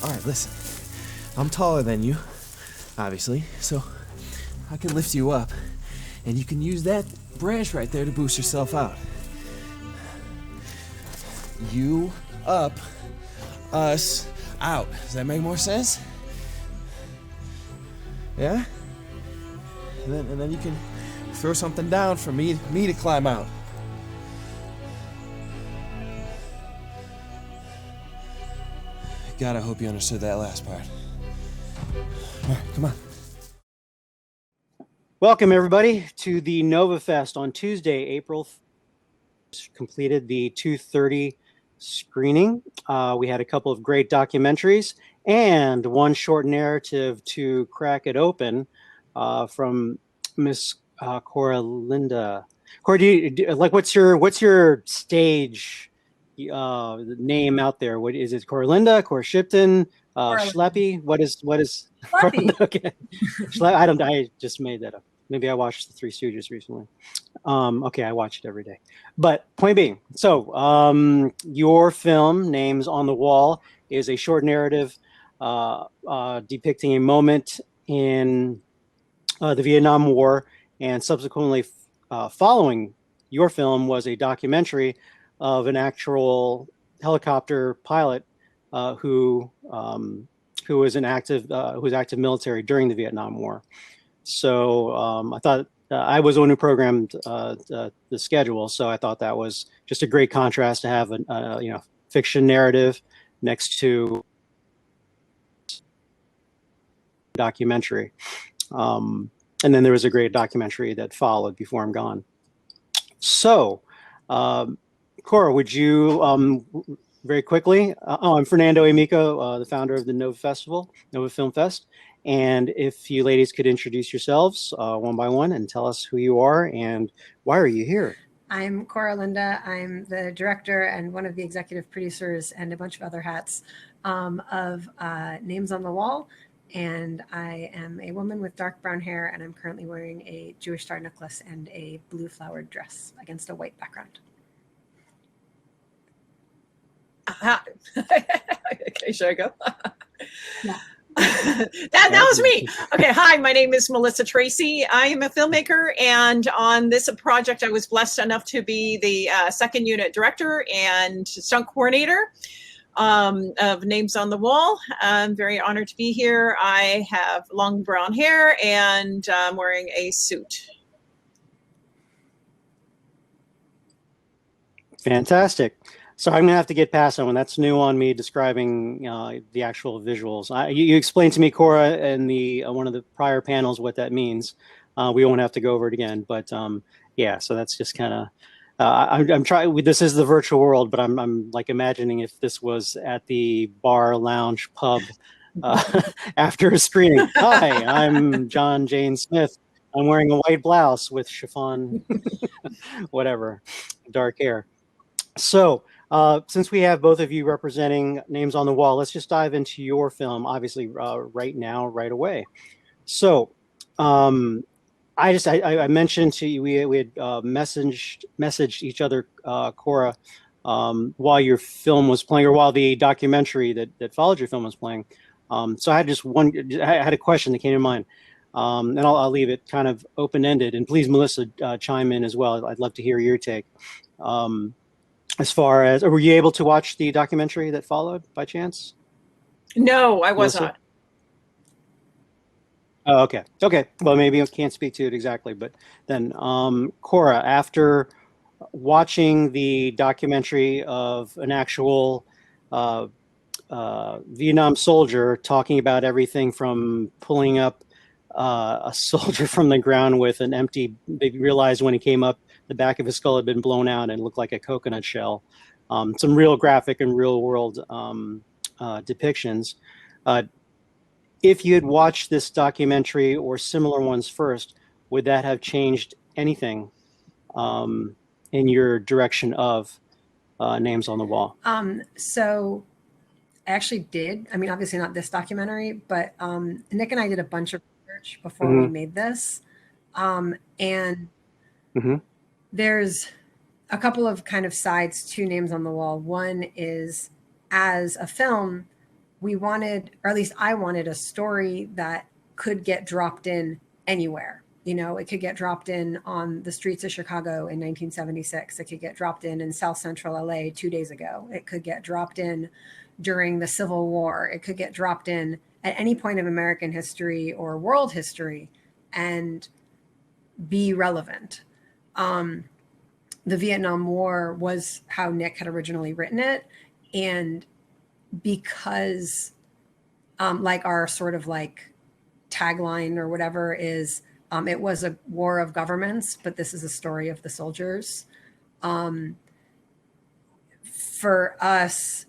All right, listen. I'm taller than you, obviously, so I can lift you up, and you can use that branch right there to boost yourself out. You up, us out. Does that make more sense? Yeah? And then you can throw something down for me to climb out. God, I hope you understood that last part. All right, come on. Welcome, everybody, to the Nova Fest on Tuesday, April. Completed the 2:30 screening. We had a couple of great documentaries and one short narrative to crack it open from Miss Koura Linda. Koura, what's your stage name out there? What is it? Koura Linda, Koura Shipton, Schleppy? What is Schleppy. Okay. I just made that up. Maybe I watched The Three Stooges recently. Okay, I watch it every day. But point being, so your film, Names on the Wall, is a short narrative depicting a moment in the Vietnam War, and subsequently following your film was a documentary of an actual helicopter pilot who was active military during the Vietnam War. So I thought I was the one who programmed the schedule, so I thought that was just a great contrast to have a fiction narrative next to documentary. And then there was a great documentary that followed, Before I'm Gone. So, Koura, would you very quickly? I'm Fernando and Mico, the founder of the Nova Film Fest. And if you ladies could introduce yourselves one by one and tell us who you are and why are you here? I'm Koura Linda. I'm the director and one of the executive producers and a bunch of other hats of Names on the Wall. And I am a woman with dark brown hair, and I'm currently wearing a Jewish star necklace and a blue flowered dress against a white background. Okay, should I go? Yeah. that was me. Okay, hi, my name is Melissa Tracy. I am a filmmaker, and on this project, I was blessed enough to be the second unit director and stunt coordinator of Names on the Wall. I'm very honored to be here. I have long brown hair, and I'm wearing a suit. Fantastic. So I'm gonna have to get past that one. That's new on me, describing the actual visuals. You explained to me, Koura, in the one of the prior panels what that means. We won't have to go over it again, but yeah. So that's just kind of. I'm trying. This is the virtual world, but I'm like imagining if this was at the bar, lounge, pub after a screening. Hi, I'm John Jane Smith. I'm wearing a white blouse with chiffon, whatever, dark hair. So. Since we have both of you representing Names on the Wall, let's just dive into your film, obviously, right now, right away. So, I mentioned to you, we had messaged each other, Koura, while your film was playing, or while the documentary that followed your film was playing. So I had I had a question that came to mind, and I'll leave it kind of open-ended. And please, Melissa, chime in as well. I'd love to hear your take. As far as, were you able to watch the documentary that followed by chance? No, I was not. Oh, okay. Okay. Well, maybe I can't speak to it exactly, but then, Koura, after watching the documentary of an actual Vietnam soldier talking about everything from pulling up a soldier from the ground with an empty, they realized when he came up, the back of his skull had been blown out and looked like a coconut shell. Some real graphic and real world depictions. If you had watched this documentary or similar ones first, would that have changed anything in your direction of Names on the Wall? So I actually did. I mean, obviously not this documentary, but Nick and I did a bunch of research before we made this. And there's a couple of kind of sides to Names on the Wall. One is, as a film, we wanted, or at least I wanted, a story that could get dropped in anywhere. You know, it could get dropped in on the streets of Chicago in 1976. It could get dropped in South Central LA 2 days ago. It could get dropped in during the Civil War. It could get dropped in at any point of American history or world history and be relevant. The Vietnam War was how Nick had originally written it. And because like our sort of like tagline or whatever is, it was a war of governments, but this is a story of the soldiers. For us,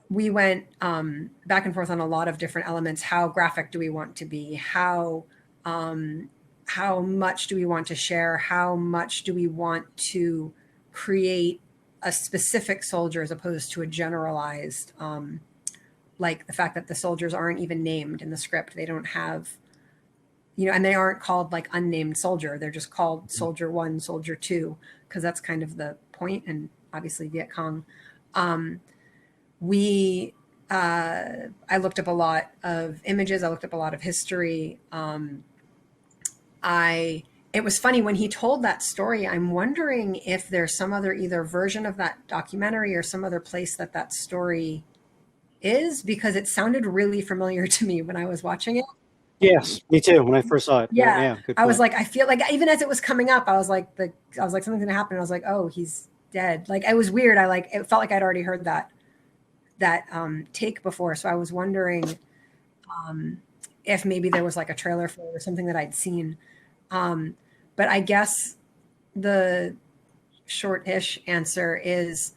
we went back and forth on a lot of different elements. How graphic do we want to be? How much do we want to share? How much do we want to create a specific soldier as opposed to a generalized, like the fact that the soldiers aren't even named in the script. They don't have, you know, and they aren't called like unnamed soldier. They're just called Soldier 1, Soldier 2, because that's kind of the point. And obviously Viet Cong. I looked up a lot of images. I looked up a lot of history. It was funny when he told that story. I'm wondering if there's some other either version of that documentary or some other place that that story is, because it sounded really familiar to me when I was watching it. Yes, me too. When I first saw it, Yeah, good I was point. like, I feel like even as it was coming up, I was like, something's gonna happen. I was like, oh, he's dead. Like it was weird. It felt like I'd already heard that take before. So I was wondering if maybe there was like a trailer for it or something that I'd seen. But I guess the short-ish answer is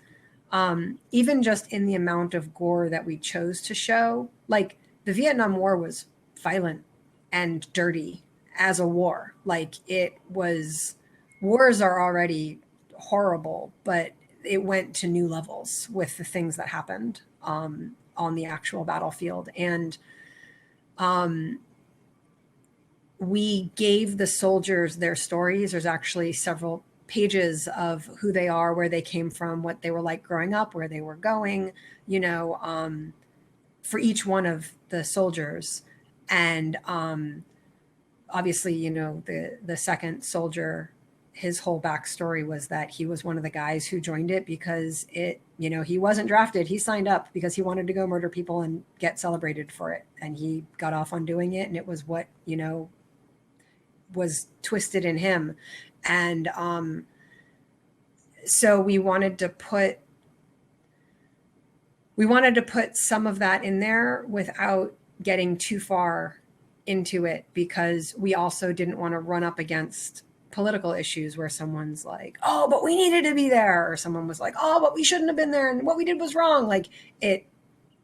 even just in the amount of gore that we chose to show, like the Vietnam War was violent and dirty as a war. Like it was, wars are already horrible, but it went to new levels with the things that happened on the actual battlefield. And we gave the soldiers their stories. There's actually several pages of who they are, where they came from, what they were like growing up, where they were going, you know, for each one of the soldiers. And obviously, you know, the second soldier, his whole backstory was that he was one of the guys who joined it because it, you know, he wasn't drafted. He signed up because he wanted to go murder people and get celebrated for it. And he got off on doing it. And it was what, you know, was twisted in him. And so we wanted to put some of that in there without getting too far into it, because we also didn't want to run up against political issues where someone's like, oh, but we needed to be there, or someone was like, oh, but we shouldn't have been there and what we did was wrong. Like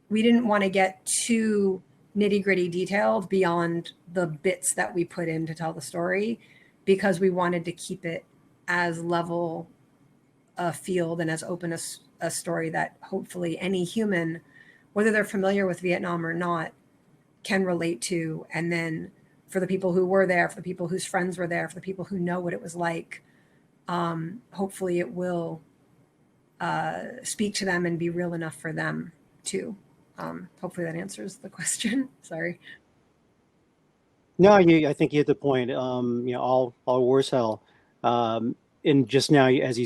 we didn't want to get too nitty-gritty detailed beyond the bits that we put in to tell the story, because we wanted to keep it as level a field and as open a story that hopefully any human, whether they're familiar with Vietnam or not, can relate to. And then for the people who were there, for the people whose friends were there, for the people who know what it was like, hopefully it will speak to them and be real enough for them too. Hopefully that answers the question. Sorry. No, I think you hit the point. You know, all war's hell. And just now, as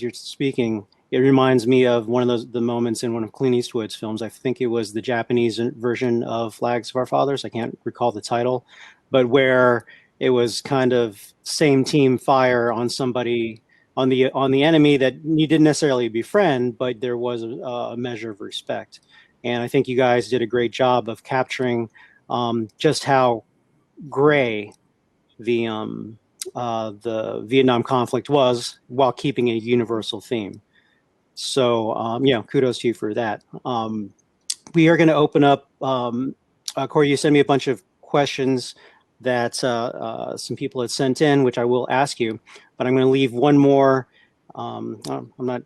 you're speaking, it reminds me of one of the moments in one of Clint Eastwood's films. I think it was the Japanese version of Flags of Our Fathers. I can't recall the title, but where it was kind of same team fire on somebody, on the enemy that you didn't necessarily befriend, but there was a measure of respect. And I think you guys did a great job of capturing just how gray the Vietnam conflict was, while keeping a universal theme. So, you know, kudos to you for that. We are going to open up. Corey, you sent me a bunch of questions that some people had sent in, which I will ask you, but I'm going to leave one more. I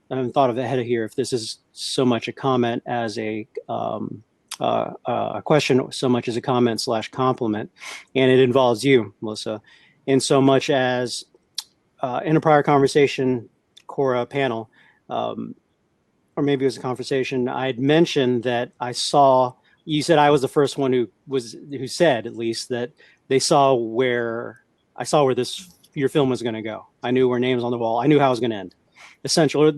haven't thought of ahead of here if this is so much a comment as a question, so much as a comment / compliment, and it involves you, Melissa, in so much as in a prior conversation, Koura panel, or maybe it was a conversation, I had mentioned that I saw you said I was the first one who said, at least, that they saw where your film was going to go. I knew where Names on the Wall. I knew how it was going to end.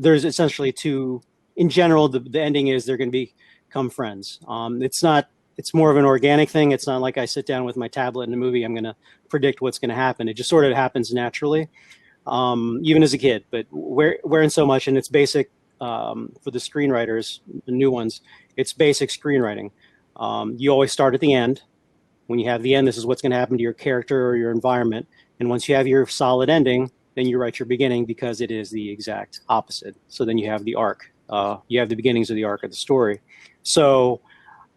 There's essentially two. In general, the ending is they're going to become friends. It's more of an organic thing. It's not like I sit down with my tablet in a movie. I'm going to predict what's going to happen. It just sort of happens naturally, even as a kid. But where in so much, and it's basic for the screenwriters, the new ones. It's basic screenwriting. You always start at the end. When you have the end, this is what's going to happen to your character or your environment. And once you have your solid ending, then you write your beginning, because it is the exact opposite. So then you have the arc. You have the beginnings of the arc of the story. So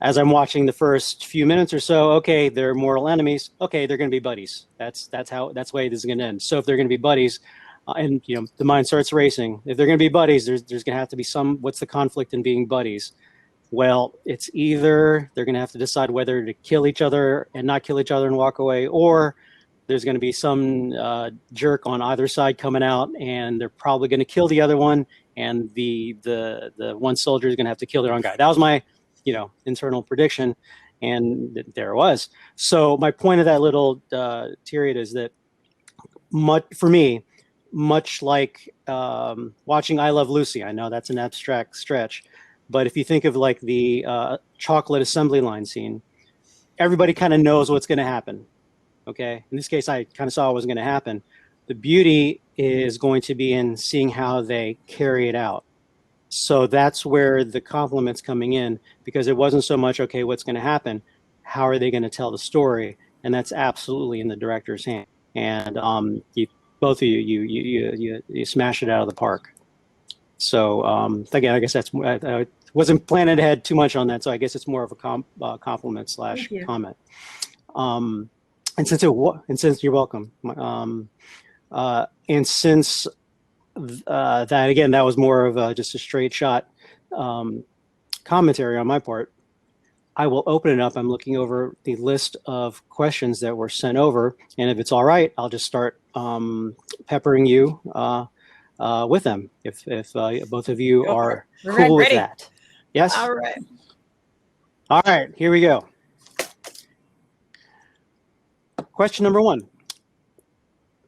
as I'm watching the first few minutes or so, okay, they're mortal enemies. Okay, they're going to be buddies. That's the way this is going to end. So if they're going to be buddies, and the mind starts racing. If they're going to be buddies, there's going to have to be what's the conflict in being buddies? Well, it's either they're going to have to decide whether to kill each other and not kill each other and walk away, or there's going to be some jerk on either side coming out, and they're probably going to kill the other one, and the one soldier is going to have to kill their own guy. That was my internal prediction, and there it was. So my point of that little tirade is that for me, much like watching I Love Lucy, I know that's an abstract stretch, but if you think of like the chocolate assembly line scene, everybody kind of knows what's going to happen. Okay, in this case, I kind of saw what was going to happen. The beauty is going to be in seeing how they carry it out. So that's where the compliments coming in, because it wasn't so much, okay, what's going to happen? How are they going to tell the story? And that's absolutely in the director's hand. And both of you smash it out of the park. So again, I guess I wasn't planning ahead too much on that. So I guess it's more of a compliment / comment. And since you're welcome. And since that, again, that was more of just a straight shot commentary on my part, I will open it up. I'm looking over the list of questions that were sent over, and if it's all right, I'll just start peppering you with them. If both of you are cool with that. Yes. All right. All right. Here we go. Question number 1.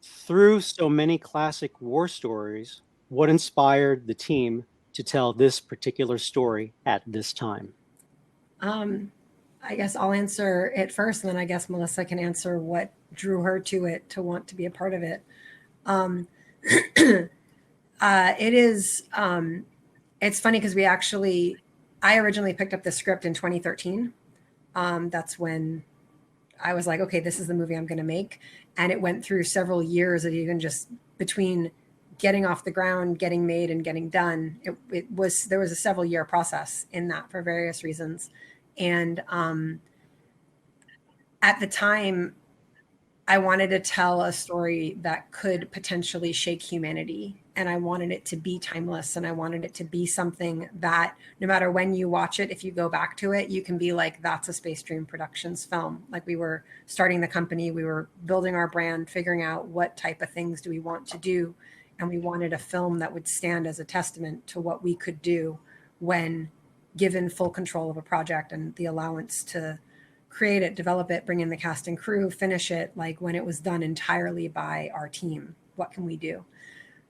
Through so many classic war stories, what inspired the team to tell this particular story at this time? I guess I'll answer it first, and then I guess Melissa can answer what drew her to it, to want to be a part of it. It is, it's funny because I originally picked up the script in 2013. That's when I was like, okay, this is the movie I'm going to make. And it went through several years of even just between getting off the ground, getting made, and getting done. There was a several year process in that for various reasons. And at the time, I wanted to tell a story that could potentially shake humanity. And I wanted it to be timeless. And I wanted it to be something that no matter when you watch it, if you go back to it, you can be like, that's a Space Dream Productions film. Like, we were starting the company, we were building our brand, figuring out what type of things do we want to do. And we wanted a film that would stand as a testament to what we could do when given full control of a project and the allowance to create it, develop it, bring in the cast and crew, finish it, like when it was done entirely by our team. What can we do?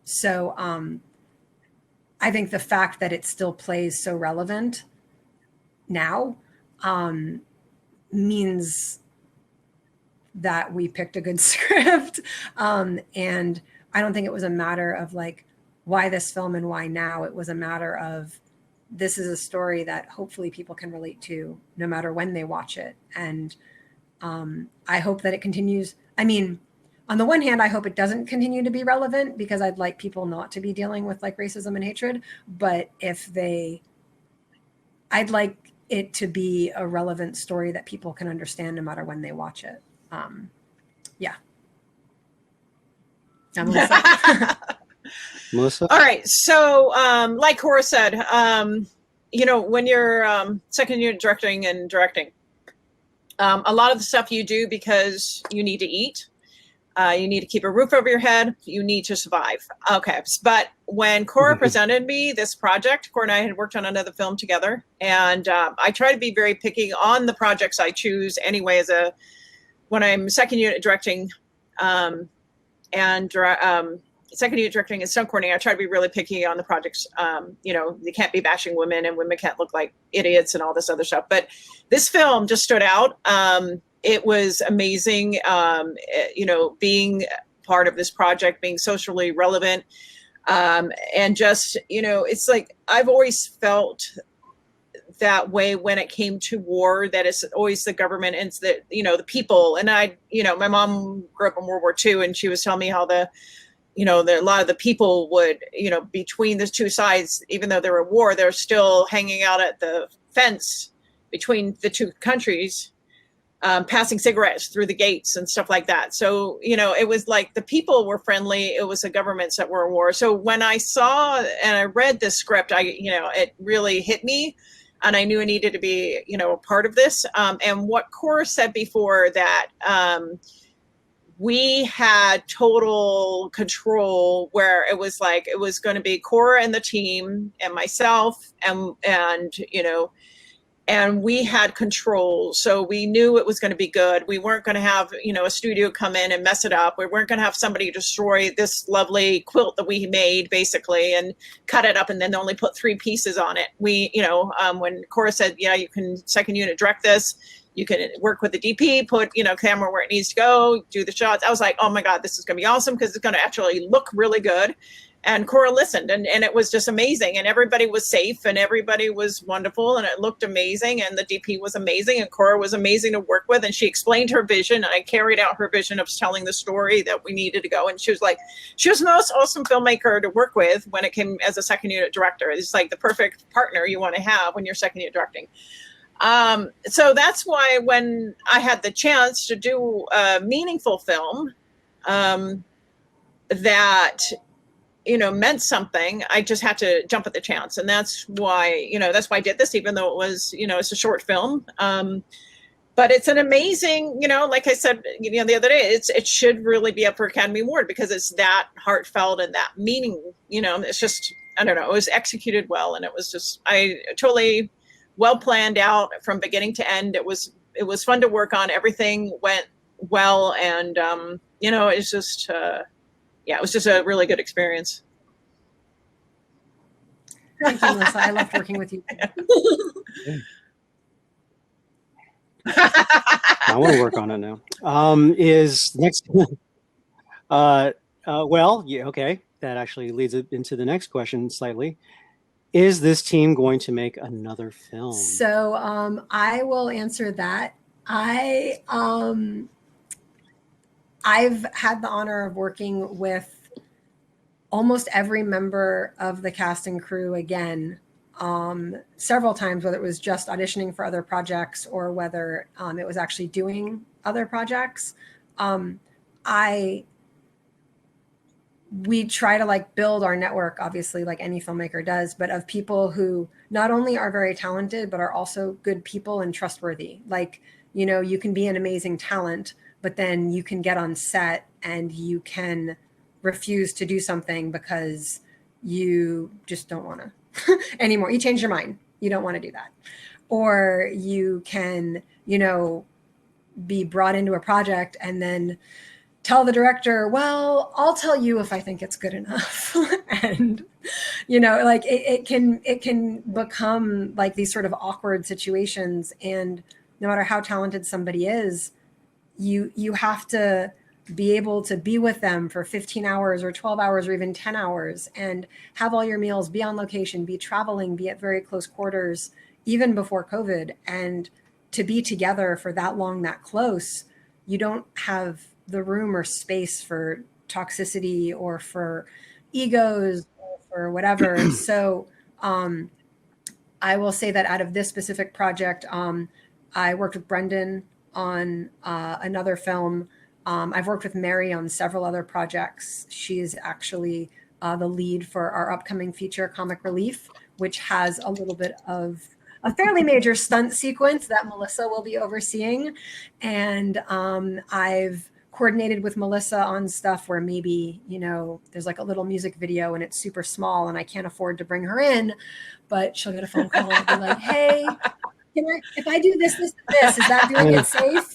So I think the fact that it still plays so relevant now means that we picked a good script. And I don't think it was a matter of like, why this film and why now. It was a matter of, this is a story that hopefully people can relate to no matter when they watch it. And I hope that it continues. I mean, on the one hand, I hope it doesn't continue to be relevant, because I'd like people not to be dealing with like racism and hatred. But I'd like it to be a relevant story that people can understand no matter when they watch it. Yeah. Melissa? All right. So like Koura said, when you're second unit directing, a lot of the stuff you do because you need to eat. You need to keep a roof over your head. You need to survive. Okay. But when Koura presented me this project, Koura and I had worked on another film together. And I try to be very picky on the projects I choose anyway, when I'm second unit directing second unit directing and stunt coordinating, I try to be really picky on the projects. They can't be bashing women, and women can't look like idiots and all this other stuff. But this film just stood out. It was amazing, being part of this project, being socially relevant. And just, it's like, I've always felt that way when it came to war, that it's always the government and it's the people. And my mom grew up in World War II, and she was telling me how a lot of the people would, between the two sides, even though they were at war, they're still hanging out at the fence between the two countries, passing cigarettes through the gates and stuff like that. So, it was like the people were friendly. It was the governments that were at war. So when I saw and I read this script, it really hit me, and I knew I needed to be, a part of this. And what Koura said before, that we had total control, where it was like, it was going to be Koura and the team and myself and we had control. So we knew it was going to be good. We weren't going to have, a studio come in and mess it up. We weren't going to have somebody destroy this lovely quilt that we made, basically, and cut it up and then only put 3 pieces on it. We, when Koura said, yeah, you can second unit direct this, you can work with the DP, put, camera where it needs to go, do the shots. I was like, oh my God, this is going to be awesome, because it's going to actually look really good. And Koura listened, and it was just amazing. And everybody was safe, and everybody was wonderful, and it looked amazing. And the DP was amazing, and Koura was amazing to work with. And she explained her vision, and I carried out her vision of telling the story that we needed to go. And she was the most awesome filmmaker to work with when it came as a second unit director. It's like the perfect partner you want to have when you're second unit directing. So that's why when I had the chance to do a meaningful film, that, meant something, I just had to jump at the chance. And that's why I did this, even though it was, it's a short film. But it's an amazing, like I said, the other day, it should really be up for Academy Award, because it's that heartfelt and that meaning, it's just, I don't know, it was executed well. And it was just, I totally well planned out from beginning to end. It was fun to work on. Everything went well. And, it's just, it was just a really good experience. Thank you, Melissa. I loved working with you. I want to work on it now. Is next. Okay. That actually leads it into the next question slightly. Is this team going to make another film? So I will answer that. I've had the honor of working with almost every member of the cast and crew again, several times, whether it was just auditioning for other projects or whether it was actually doing other projects. We try to build our network, obviously, like any filmmaker does, but of people who not only are very talented, but are also good people and trustworthy. You can be an amazing talent, but then you can get on set and you can refuse to do something because you just don't want to anymore. You change your mind. You don't want to do that. Or you can, be brought into a project and then tell the director, well, I'll tell you if I think it's good enough. And, it can become like these sort of awkward situations. And no matter how talented somebody is, you have to be able to be with them for 15 hours or 12 hours or even 10 hours and have all your meals, be on location, be traveling, be at very close quarters, even before COVID. And to be together for that long, that close, you don't have the room or space for toxicity or for egos or for whatever. So I will say that out of this specific project, I worked with Brendan on another film. I've worked with Mary on several other projects. She's actually the lead for our upcoming feature, Comic Relief, which has a little bit of a fairly major stunt sequence that Melissa will be overseeing. And I've coordinated with Melissa on stuff where maybe, you know, there's like a little music video and it's super small and I can't afford to bring her in, but she'll get a phone call and be like, hey, if I do this, is that doing it safe?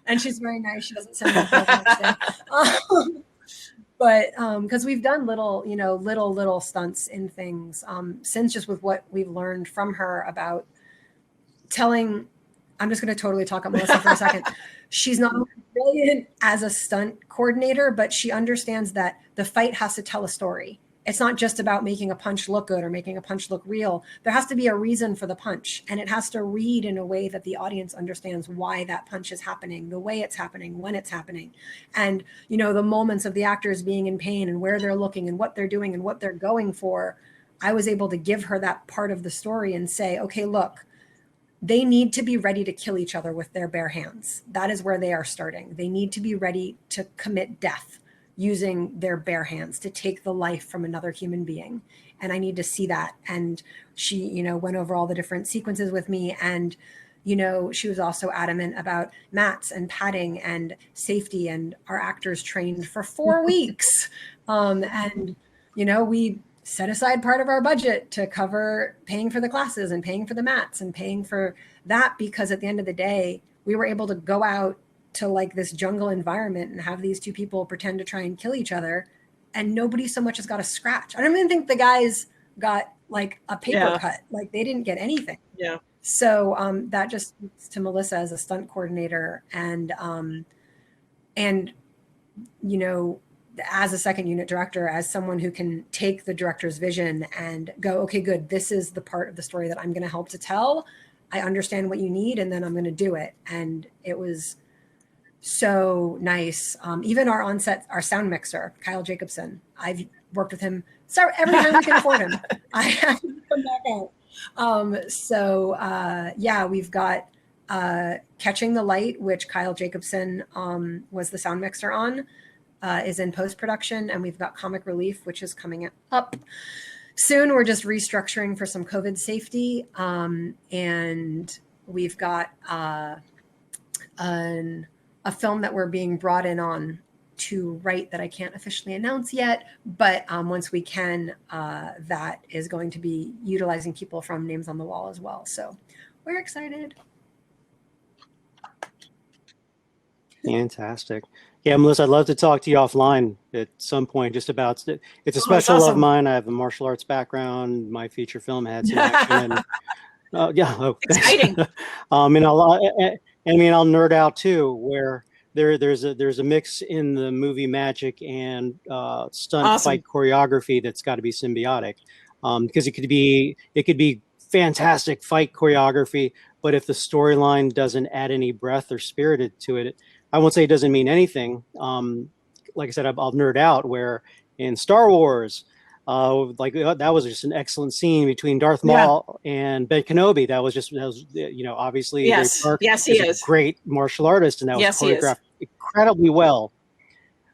And she's very nice. She doesn't send me the bill the next day. But because we've done little stunts in things since, just with what we've learned from her about telling. I'm just going to totally talk up Melissa for a second. She's not only brilliant as a stunt coordinator, but she understands that the fight has to tell a story. It's not just about making a punch look good or making a punch look real. There has to be a reason for the punch, and it has to read in a way that the audience understands why that punch is happening, the way it's happening, when it's happening. And, you know, the moments of the actors being in pain and where they're looking and what they're doing and what they're going for. I was able to give her that part of the story and say, okay, look, they need to be ready to kill each other with their bare hands. That is where they are starting. They need to be ready to commit death using their bare hands, to take the life from another human being. And I need to see that. And she, you know, went over all the different sequences with me. And, you know, she was also adamant about mats and padding and safety. And our actors trained for 4 weeks. And, you know, we set aside part of our budget to cover paying for the classes and paying for the mats and paying for that, because at the end of the day, we were able to go out to like this jungle environment and have these two people pretend to try and kill each other, and nobody so much as got a scratch. I don't even think the guys got like a paper cut. Like they didn't get anything. Yeah. So that just speaks to Melissa as a stunt coordinator, and you know, as a second unit director, as someone who can take the director's vision and go, okay, good, this is the part of the story that I'm going to help to tell. I understand what you need, and then I'm going to do it. And it was so nice. Even our on-set, our sound mixer, Kyle Jacobson, I've worked with him every time we can afford him. I have to come back out. Yeah, we've got Catching the Light, which Kyle Jacobson was the sound mixer on, is in post-production, and we've got Comic Relief, which is coming up soon. We're just restructuring for some COVID safety, and we've got a film that we're being brought in on to write that I can't officially announce yet, but once we can, that is going to be utilizing people from Names on the Wall as well. So we're excited. Fantastic. Yeah, Melissa, I'd love to talk to you offline at some point just about it. It's a special love of mine. I have a martial arts background. My feature film had some action. And, exciting. And I'll nerd out too, where there's a mix in the movie magic and stunt fight choreography that's got to be symbiotic, because it could be fantastic fight choreography, but if the storyline doesn't add any breath or spirit to it, I won't say it doesn't mean anything. Like I said, I'll nerd out where in Star Wars, that was just an excellent scene between Darth Maul and Ben Kenobi. That was you know, obviously yes, he is a great martial artist, and that was choreographed incredibly well.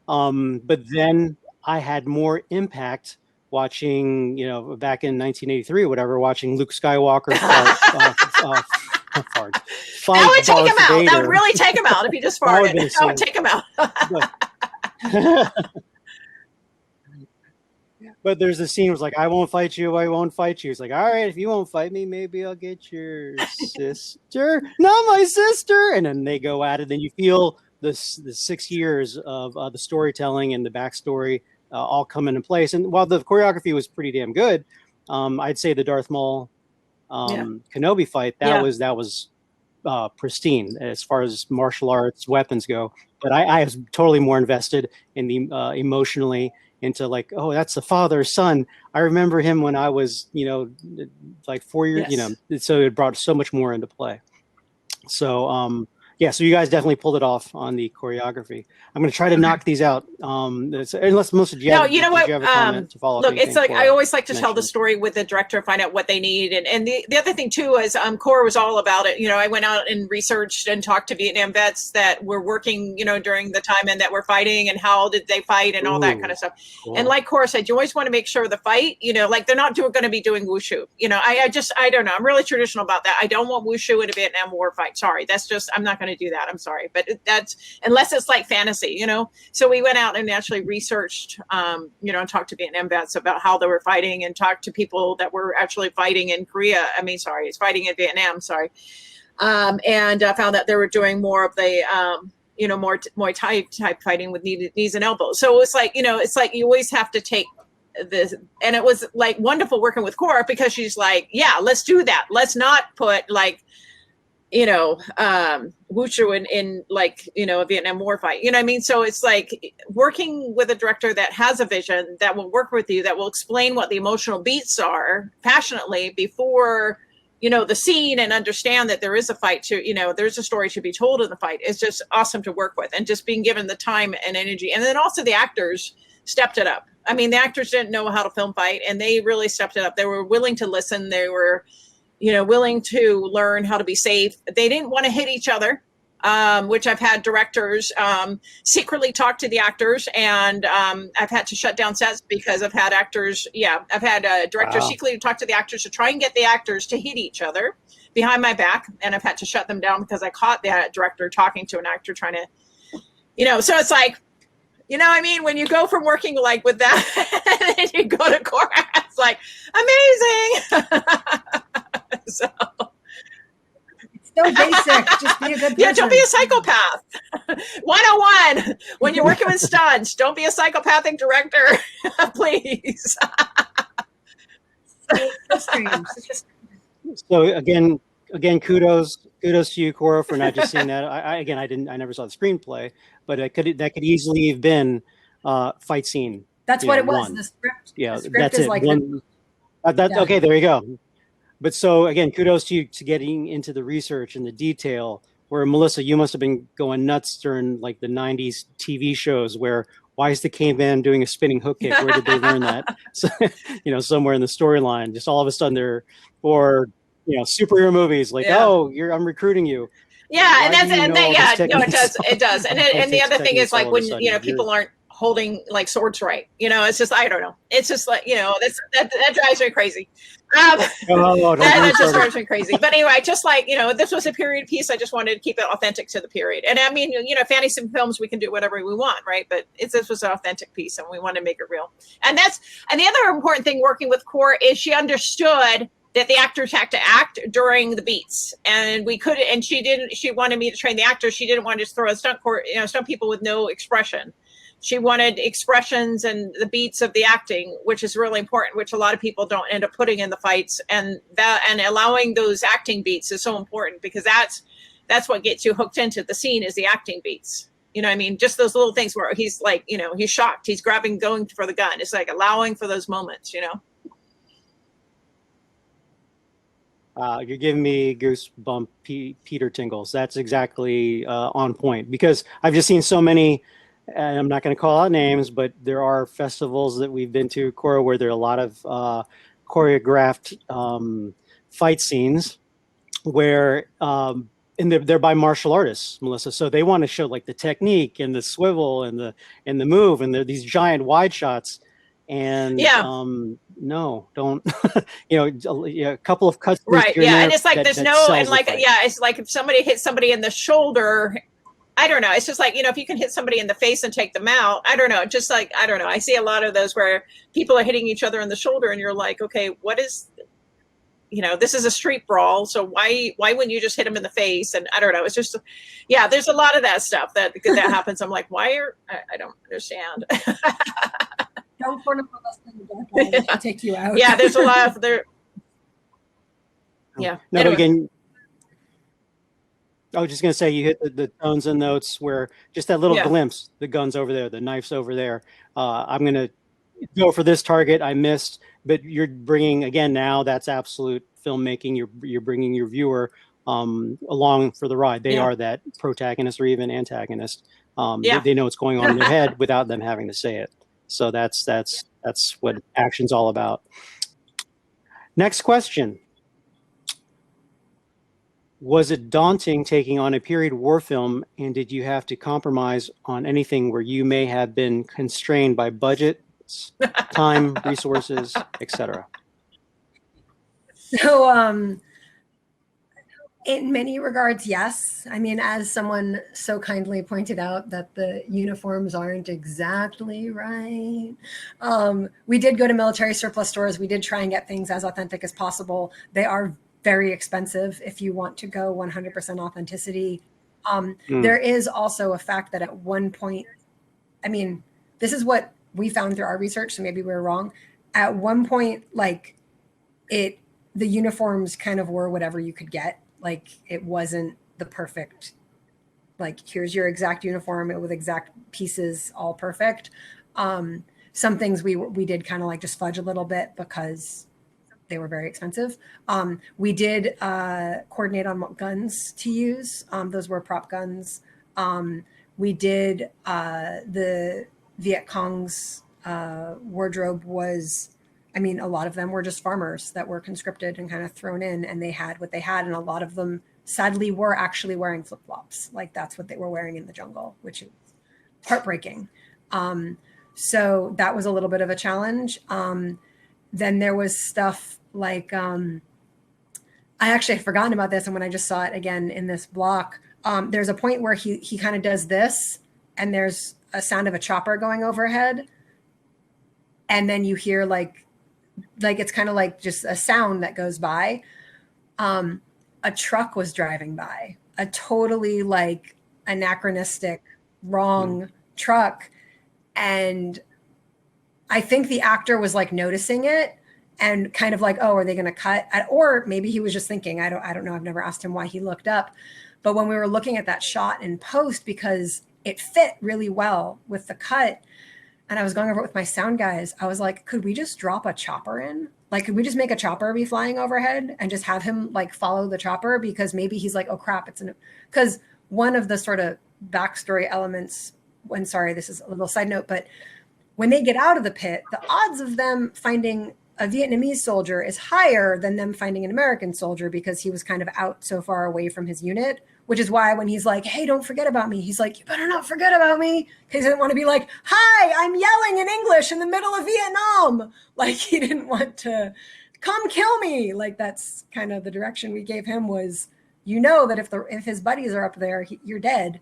But then I had more impact watching, you know, back in 1983 or whatever, watching Luke Skywalker fight. That would take him out. That would really take him out if he just farted. That would take him out. But there's a scene where it's like, I won't fight you, I won't fight you. It's like, all right, if you won't fight me, maybe I'll get your sister. Not my sister. And then they go at it, and you feel the 6 years of the storytelling and the backstory all come into place. And while the choreography was pretty damn good, I'd say the Darth Maul Kenobi fight, that was pristine as far as martial arts weapons go. But I was totally more invested in the emotionally into like, oh, that's the father son. I remember him when I was, you know, like 4 years, you know, so it brought so much more into play. So, so you guys definitely pulled it off on the choreography. I'm going to try to knock these out. Unless Melissa, you have a comment to follow up? Look, it's like I always like to tell the story with the director, find out what they need, and the other thing too is Koura was all about it. You know, I went out and researched and talked to Vietnam vets that were working, you know, during the time and that were fighting, and how did they fight and all that kind of stuff. Cool. And like Koura said, you always want to make sure the fight, you know, like they're not going to be doing wushu. You know, I don't know. I'm really traditional about that. I don't want wushu in a Vietnam War fight. Sorry, that's just I'm not going going to do that. I'm sorry, but that's unless it's like fantasy, you know. So we went out and actually researched, you know, and talked to Vietnam vets about how they were fighting, and talked to people that were actually fighting in Korea. I mean, sorry, it's fighting in Vietnam. Sorry, and found that they were doing more of the you know, more Muay Thai type fighting with knees and elbows. So it's like, you know, it's like you always have to take this, and it was like wonderful working with Koura, because she's like, yeah, let's do that. Let's not put like, you know, wushu in like, you know, a Vietnam War fight. You know what I mean? So it's like working with a director that has a vision, that will work with you, that will explain what the emotional beats are passionately before, you know, the scene, and understand that there is a fight to, you know, there's a story to be told in the fight. It's just awesome to work with, and just being given the time and energy. And then also the actors stepped it up. I mean, the actors didn't know how to film fight, and they really stepped it up. They were willing to listen. They were, you know, willing to learn how to be safe. They didn't want to hit each other, which I've had directors secretly talk to the actors, and I've had to shut down sets because I've had actors, I've had directors secretly talk to the actors to try and get the actors to hit each other behind my back, and I've had to shut them down because I caught the director talking to an actor trying to, you know, so it's like, you know what I mean? When you go from working like with that and then you go to Koura, it's like amazing. So So basic. Just be a good person. yeah, don't be a psychopath. 101. When you're working with stunts, don't be a psychopathic director, please. So strange. So again, kudos to you, Koura, for not just seeing that. I never saw the screenplay, but that could easily have been fight scene. That's what it was. One. The script. Yeah, the script that's is it. like One, Okay, there you go. But so again, kudos to you to getting into the research and the detail. Where Melissa, you must have been going nuts during like the '90s TV shows where, why is the caveman doing a spinning hook kick? Where did they learn that? So, you know, somewhere in the storyline, just all of a sudden or you know, superhero movies like, oh, I'm recruiting you. Yeah, it does. And the other thing is like when, you know, people aren't holding like swords right, you know, it's just, I don't know. It's just like, you know, that drives me crazy. That just drives me crazy. But anyway, just like, you know, this was a period piece. I just wanted to keep it authentic to the period. And I mean, you know, fantasy films, we can do whatever we want, right? But this was an authentic piece, and we want to make it real. And the other important thing working with Koura is she understood that the actors had to act during the beats, and she wanted me to train the actors. She didn't want to just throw a stunt people with no expression. She wanted expressions and the beats of the acting, which is really important, which a lot of people don't end up putting in the fights. And allowing those acting beats is so important, because that's what gets you hooked into the scene, is the acting beats. You know what I mean? Just those little things where he's like, you know, he's shocked, he's grabbing, going for the gun. It's like allowing for those moments, you know? You're giving me goosebump Peter tingles. That's exactly on point, because I've just seen so many, and I'm not going to call out names, but there are festivals that we've been to, Koura, where there are a lot of choreographed fight scenes where, and they're by martial artists, Melissa. So they want to show like the technique and the swivel and the move, and these giant wide shots. And no, don't. You know, a couple of cuts. Right. Yeah, and it's like there's no, and like it's like if somebody hits somebody in the shoulder. I don't know. It's just like, you know, if you can hit somebody in the face and take them out, I don't know. Just like, I don't know. I see a lot of those where people are hitting each other in the shoulder, and you're like, okay, what is, you know, this is a street brawl. So why wouldn't you just hit them in the face? And I don't know. It's just, yeah, there's a lot of that stuff that happens. I'm like, I don't understand. Don't point them less than the dark eye, take you out. Yeah, there's a lot of there. Yeah. No, anyway. but again, I was just going to say, you hit the tones and notes where just that little glimpse, the gun's over there, the knife's over there. I'm going to go for this target. I missed, but you're bringing, again, now that's absolute filmmaking. You're bringing your viewer along for the ride. They are that protagonist or even antagonist. They know what's going on in their head without them having to say it. So that's what action's all about. Next question. Was it daunting taking on a period war film, and did you have to compromise on anything where you may have been constrained by budget, time, resources, etc.? So In many regards, yes. I mean, as someone so kindly pointed out that the uniforms aren't exactly right. We did go to military surplus stores. We did try and get things as authentic as possible. They are very expensive if you want to go 100% authenticity. There is also a fact that at one point, I mean, this is what we found through our research, so maybe we were wrong. At one point, like the uniforms kind of were whatever you could get. Like it wasn't the perfect, like here's your exact uniform with exact pieces, all perfect. Some things we did kind of like just fudge a little bit because they were very expensive. We did coordinate on what guns to use. Those were prop guns. We did the Viet Cong's wardrobe was, I mean, a lot of them were just farmers that were conscripted and kind of thrown in, and they had what they had. And a lot of them sadly were actually wearing flip-flops. Like that's what they were wearing in the jungle, which is heartbreaking. So that was a little bit of a challenge. Then there was stuff like, I actually had forgotten about this. And when I just saw it again in this block, there's a point where he kind of does this and there's a sound of a chopper going overhead. And then you hear like it's kind of like just a sound that goes by. A truck was driving by, a totally like anachronistic, wrong truck. And I think the actor was like noticing it and kind of like, oh, are they going to cut? Or maybe he was just thinking, I don't know. I've never asked him why he looked up. But when we were looking at that shot in post, because it fit really well with the cut, and I was going over it with my sound guys, I was like, could we just drop a chopper in? Like, could we just make a chopper be flying overhead and just have him like follow the chopper? Because maybe he's like, oh crap, because one of the sort of backstory elements, sorry, this is a little side note, but when they get out of the pit, the odds of them finding a Vietnamese soldier is higher than them finding an American soldier because he was kind of out so far away from his unit, which is why when he's like, hey, don't forget about me, he's like, you better not forget about me. Because he didn't want to be like, hi, I'm yelling in English in the middle of Vietnam. Like he didn't want to come kill me. Like that's kind of the direction we gave him was, you know, that if his buddies are up there, you're dead.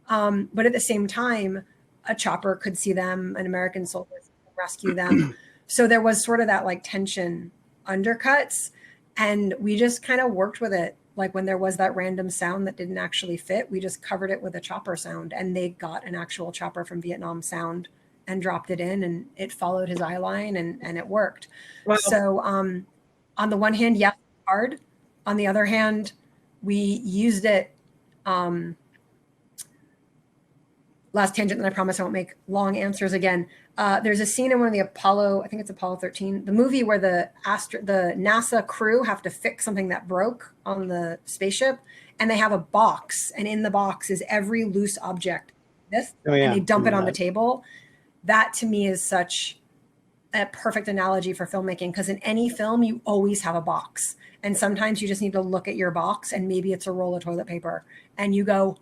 But at the same time, a chopper could see them, an American soldier could rescue them. So there was sort of that like tension undercuts, and we just kind of worked with it. Like when there was that random sound that didn't actually fit, we just covered it with a chopper sound, and they got an actual chopper from Vietnam sound and dropped it in, and it followed his eye line and it worked. Wow. So on the one hand, yes, hard. On the other hand, we used it. Last tangent, and I promise I won't make long answers again. There's a scene in one of the Apollo, I think it's Apollo 13, the movie where the NASA crew have to fix something that broke on the spaceship, and they have a box, and in the box is every loose object. And they dump it on the table. That to me is such a perfect analogy for filmmaking, because in any film you always have a box, and sometimes you just need to look at your box, and maybe it's a roll of toilet paper, and you go,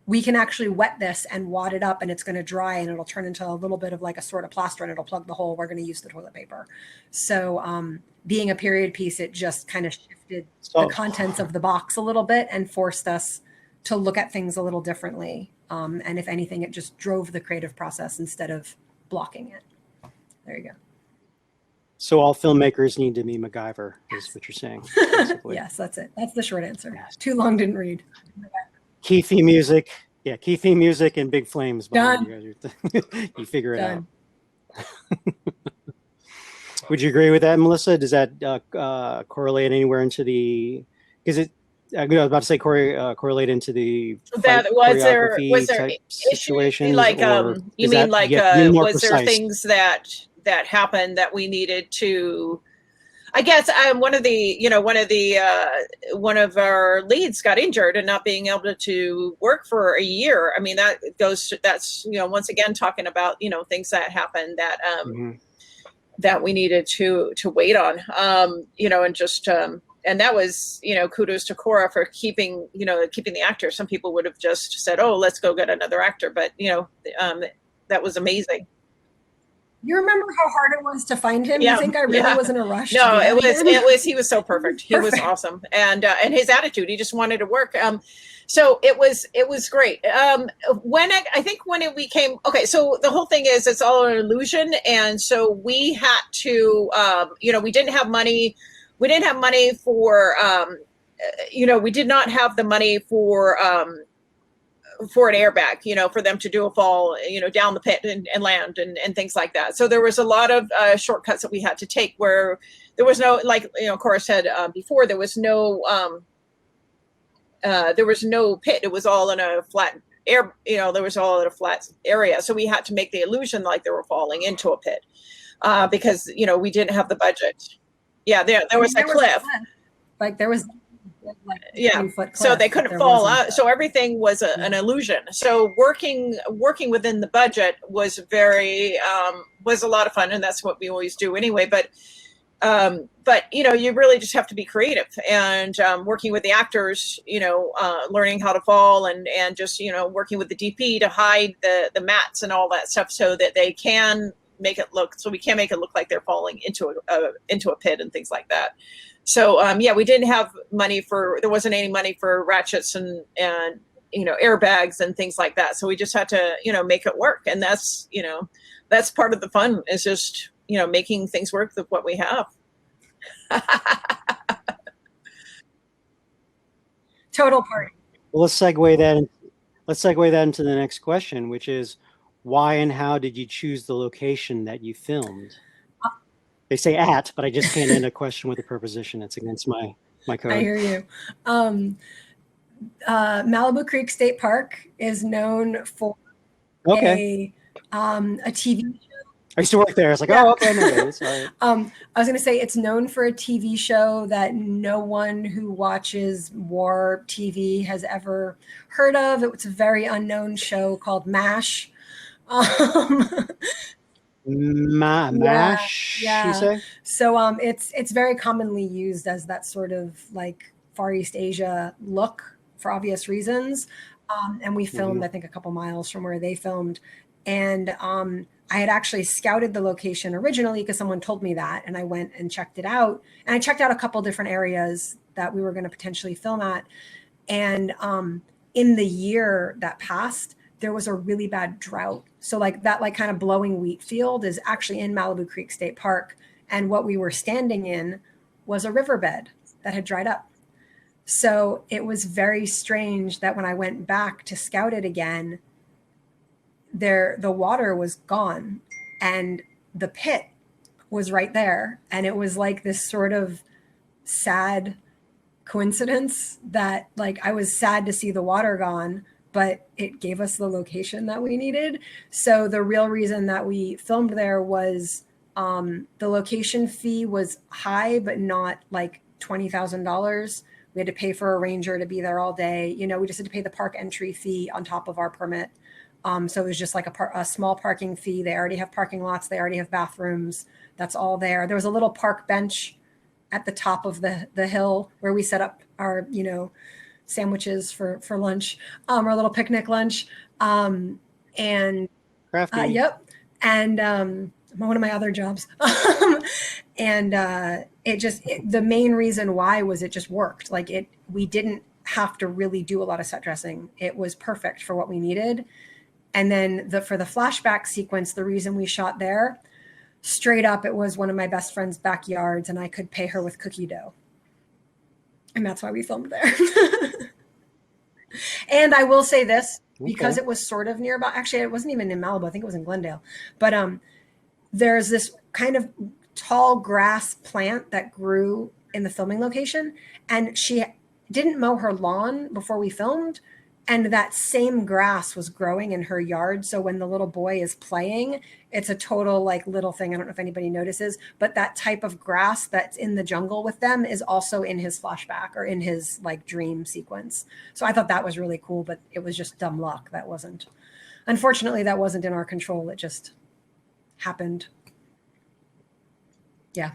we can actually wet this and wad it up, and it's going to dry, and it'll turn into a little bit of like a sort of plaster, and it'll plug the hole. We're going to use the toilet paper. So being a period piece, it just kind of shifted the contents of the box a little bit and forced us to look at things a little differently. And if anything, it just drove the creative process instead of blocking it. There you go. So all filmmakers need to be MacGyver, is what you're saying. Yes, that's it. That's the short answer. Yes. Too long, didn't read. Key theme music. Yeah, key theme music and big flames behind you guys. You figure it out. Would you agree with that, Melissa? Does that correlate anywhere into the? Because it, I was about to say correlate into the. That was there situations like you mean like was there things that happened that we needed to? I guess one of our leads got injured and not being able to work for a year. I mean, that's once again talking about things that happened that that we needed to wait on, and just and that was kudos to Koura for keeping the actor. Some people would have just said, oh, let's go get another actor, but that was amazing. You remember how hard it was to find him? Yeah, You think I really yeah. was in a rush? No, to do it that was again? he was so perfect. He was Perfect. awesome, and his attitude, he just wanted to work. So it was great. I think when it became okay, so the whole thing is it's all an illusion, and so we had to, we didn't have money. We didn't have money for, we did not have the money for an airbag, for them to do a fall, down the pit and land and things like that. So there was a lot of shortcuts that we had to take where there was no, like, Koura said before, there was no pit. It was all in a flat air, there was all in a flat area. So we had to make the illusion like they were falling into a pit because, we didn't have the budget. Yeah, there was a cliff. Like there was like yeah, 10-foot so cliff, they couldn't fall out. So everything was an illusion. So working within the budget was was a lot of fun, and that's what we always do anyway. But you really just have to be creative and working with the actors, learning how to fall and just working with the DP to hide the mats and all that stuff so that they can make it look, so we can make it look like they're falling into a pit and things like that. So we didn't have there wasn't any money for ratchets and airbags and things like that. So we just had to make it work, and that's that's part of the fun, is just making things work with what we have. Total party. Well, let's segue that into the next question, which is, why and how did you choose the location that you filmed? They say at, but I just can't end a question with a preposition. It's against my code. I hear you. Malibu Creek State Park is known for a TV show. I used to work there. I was like, oh, okay, no, sorry. I was going to say it's known for a TV show that no one who watches war TV has ever heard of. It's a very unknown show called MASH. MASH, yeah. you say? So it's very commonly used as that sort of like Far East Asia look for obvious reasons. And we filmed, I think, a couple miles from where they filmed. And I had actually scouted the location originally because someone told me that, and I went and checked it out. And I checked out a couple different areas that we were going to potentially film at. And in the year that passed, there was a really bad drought. So like that, like kind of blowing wheat field is actually in Malibu Creek State Park. And what we were standing in was a riverbed that had dried up. So it was very strange that when I went back to scout it again, the water was gone and the pit was right there. And it was like this sort of sad coincidence that like I was sad to see the water gone, but it gave us the location that we needed. So the real reason that we filmed there was the location fee was high, but not like $20,000. We had to pay for a ranger to be there all day. We just had to pay the park entry fee on top of our permit. So it was just like a small parking fee. They already have parking lots. They already have bathrooms. That's all there. There was a little park bench at the top of the hill where we set up our, sandwiches for lunch, our little picnic lunch. And yep. And one of my other jobs. And the main reason why was it just worked. Like we didn't have to really do a lot of set dressing. It was perfect for what we needed. And then for the flashback sequence, the reason we shot there, straight up, it was one of my best friend's backyards, and I could pay her with cookie dough. And that's why we filmed there. And I will say this, because it was sort of nearby. Actually, it wasn't even in Malibu. I think it was in Glendale. But there's this kind of tall grass plant that grew in the filming location. And she didn't mow her lawn before we filmed. And that same grass was growing in her yard. So when the little boy is playing, it's a total like little thing. I don't know if anybody notices, but that type of grass that's in the jungle with them is also in his flashback or in his like dream sequence. So I thought that was really cool, but it was just dumb luck. Unfortunately, that wasn't in our control. It just happened. Yeah.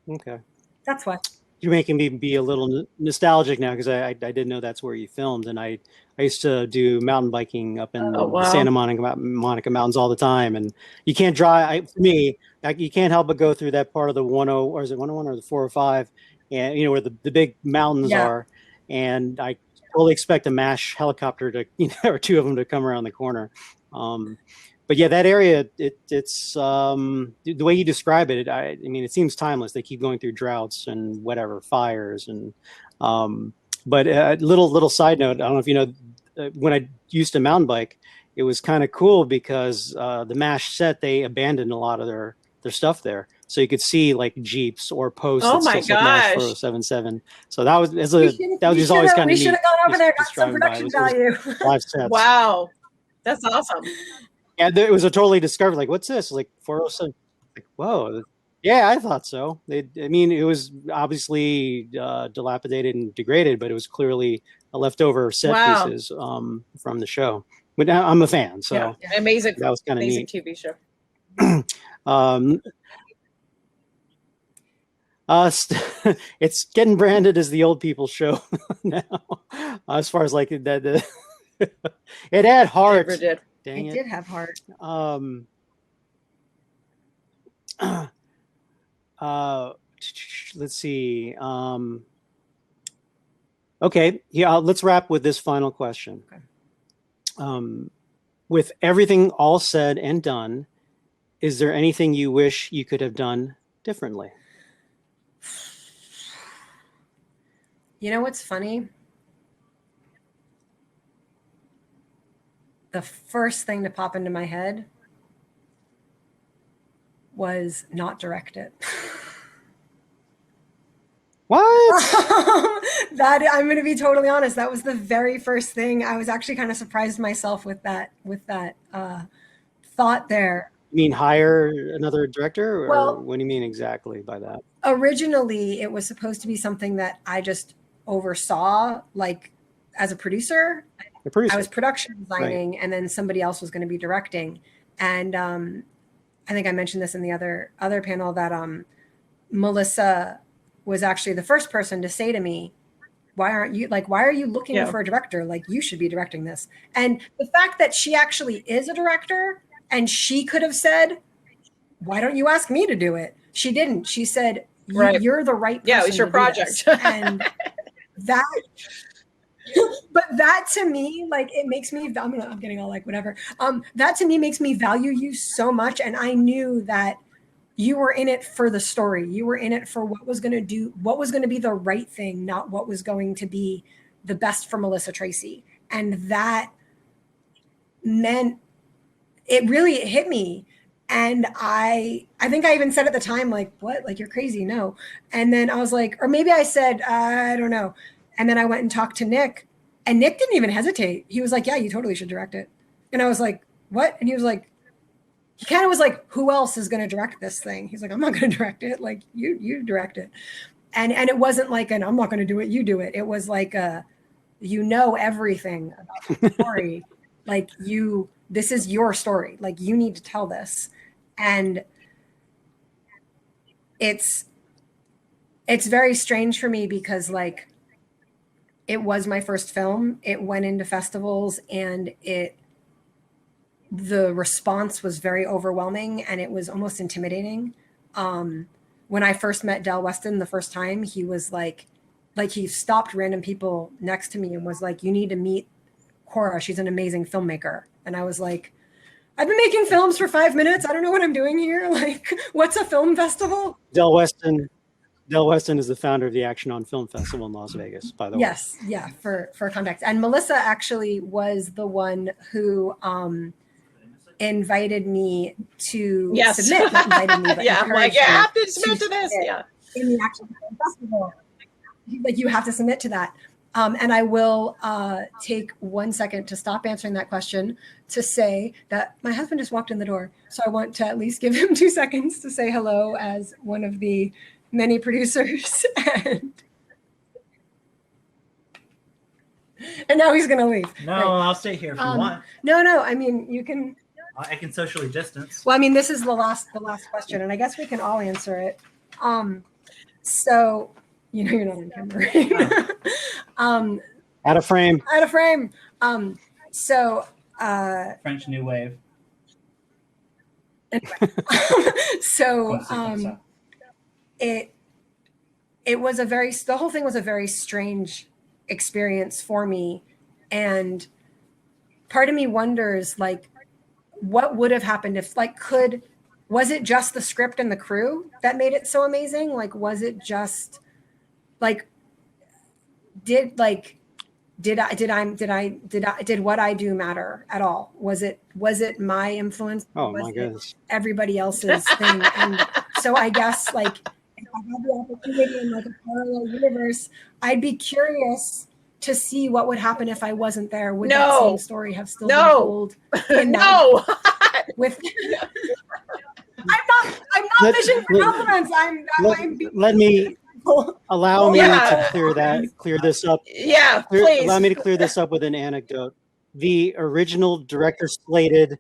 Okay. That's why. you're making me be a little nostalgic now because I didn't know that's where you filmed, and I used to do mountain biking up in Oh, the wow. Santa Monica Mountains all the time, and you can't drive. For me, you can't help but go through that part of the 10, or is it 101 or the 405, and where the big mountains Yeah. are, and I totally expect a MASH helicopter to or two of them to come around the corner. But yeah, that area, it's the way you describe it. I mean, it seems timeless. They keep going through droughts and whatever, fires, and but a little side note. I don't know if you know, when I used to mountain bike, it was kind of cool because the MASH set, they abandoned a lot of their stuff there, so you could see like Jeeps or posts. Oh that my still said MASH gosh. 4077. So that was just always kind of neat. We should have gone over there, got just some driving by. production It was value. live sets. Wow. That's awesome. Yeah, it was a totally discovered. Like, what's this? Like 407. Like, whoa. Yeah, I thought so. I mean, it was obviously dilapidated and degraded, but it was clearly a leftover set Wow. pieces from the show. But I'm a fan, so Yeah. Amazing. that was kind of Amazing neat. TV show. It's getting branded as the old people show now. As far as like that, it had heart. Never did. Dang It it. did have heart. Let's see. Okay, yeah, let's wrap with this final question. Okay. With everything all said and done, is there anything you wish you could have done differently? You know what's funny? The first thing to pop into my head was not direct it. What? That I'm going to be totally honest. That was the very first thing. I was actually kind of surprised myself with that thought there. You mean hire another director, or Well, what do you mean exactly by that? Originally, it was supposed to be something that I just oversaw, like as a producer. The producer. I was production designing, and then somebody else was going to be directing. And I think I mentioned this in the other panel that Melissa was actually the first person to say to me, why are you looking for a director? Like, you should be directing this. And the fact that she actually is a director, and she could have said, why don't you ask me to do it? She didn't. She said, you're the right person. Yeah, it was your project. And that, but that to me, like, it makes me, I'm getting all like whatever. That to me makes me value you so much. And I knew that you were in it for the story. You were in it for what was going to be the right thing, not what was going to be the best for Melissa Tracy. And that meant, it really hit me. And I think I even said at the time, like, what? Like, you're crazy. No. And then I was like, or maybe I said, I don't know. And then I went and talked to Nick, and Nick didn't even hesitate. He was like, yeah, you totally should direct it. And I was like, what? And he was like, he kind of was like, who else is going to direct this thing? He's like, I'm not going to direct it. Like, you direct it. And it wasn't like I'm not going to do it. You do it. It was like, everything about the story. Like, this is your story. Like, you need to tell this. And it's very strange for me because, like, it was my first film. It went into festivals, and the response was very overwhelming, and it was almost intimidating. When I first met Del Weston the first time, he was like he stopped random people next to me and was like, you need to meet Koura. She's an amazing filmmaker. And I was like, I've been making films for 5 minutes. I don't know what I'm doing here. Like, what's a film festival? Del Weston is the founder of the Action on Film Festival in Las Vegas, by the way. Yes. Yeah. For context. And Melissa actually was the one who invited me to submit. Not invited me, but I'm like, you have to submit to this. Yeah. In the Action Film Festival. Like, you have to submit to that. And I will take 1 second to stop answering that question to say that my husband just walked in the door. So I want to at least give him 2 seconds to say hello as one of the many producers. And now he's going to leave. No, right. I'll stay here if you want. No. I mean, you can. I can socially distance. Well, I mean, this is the last question, and I guess we can all answer it. So You know, you're not on camera. Right? Out of frame. Out of frame. So French New Wave. anyway. So it was the whole thing was a very strange experience for me, and part of me wonders, like, what would have happened if, like, was it just the script and the crew that made it so amazing? Like, was it just like, did what I do matter at all? Was it my influence? Oh was my goodness. everybody else's thing? And so I guess, like, if I had the opportunity in, like, a parallel universe, I'd be curious to see what would happen if I wasn't there. Would that same story have still been told? In No. With I'm not fishing for compliments. Let me allow me to clear this up. Yeah, please. Allow me to clear this up with an anecdote. The original director slated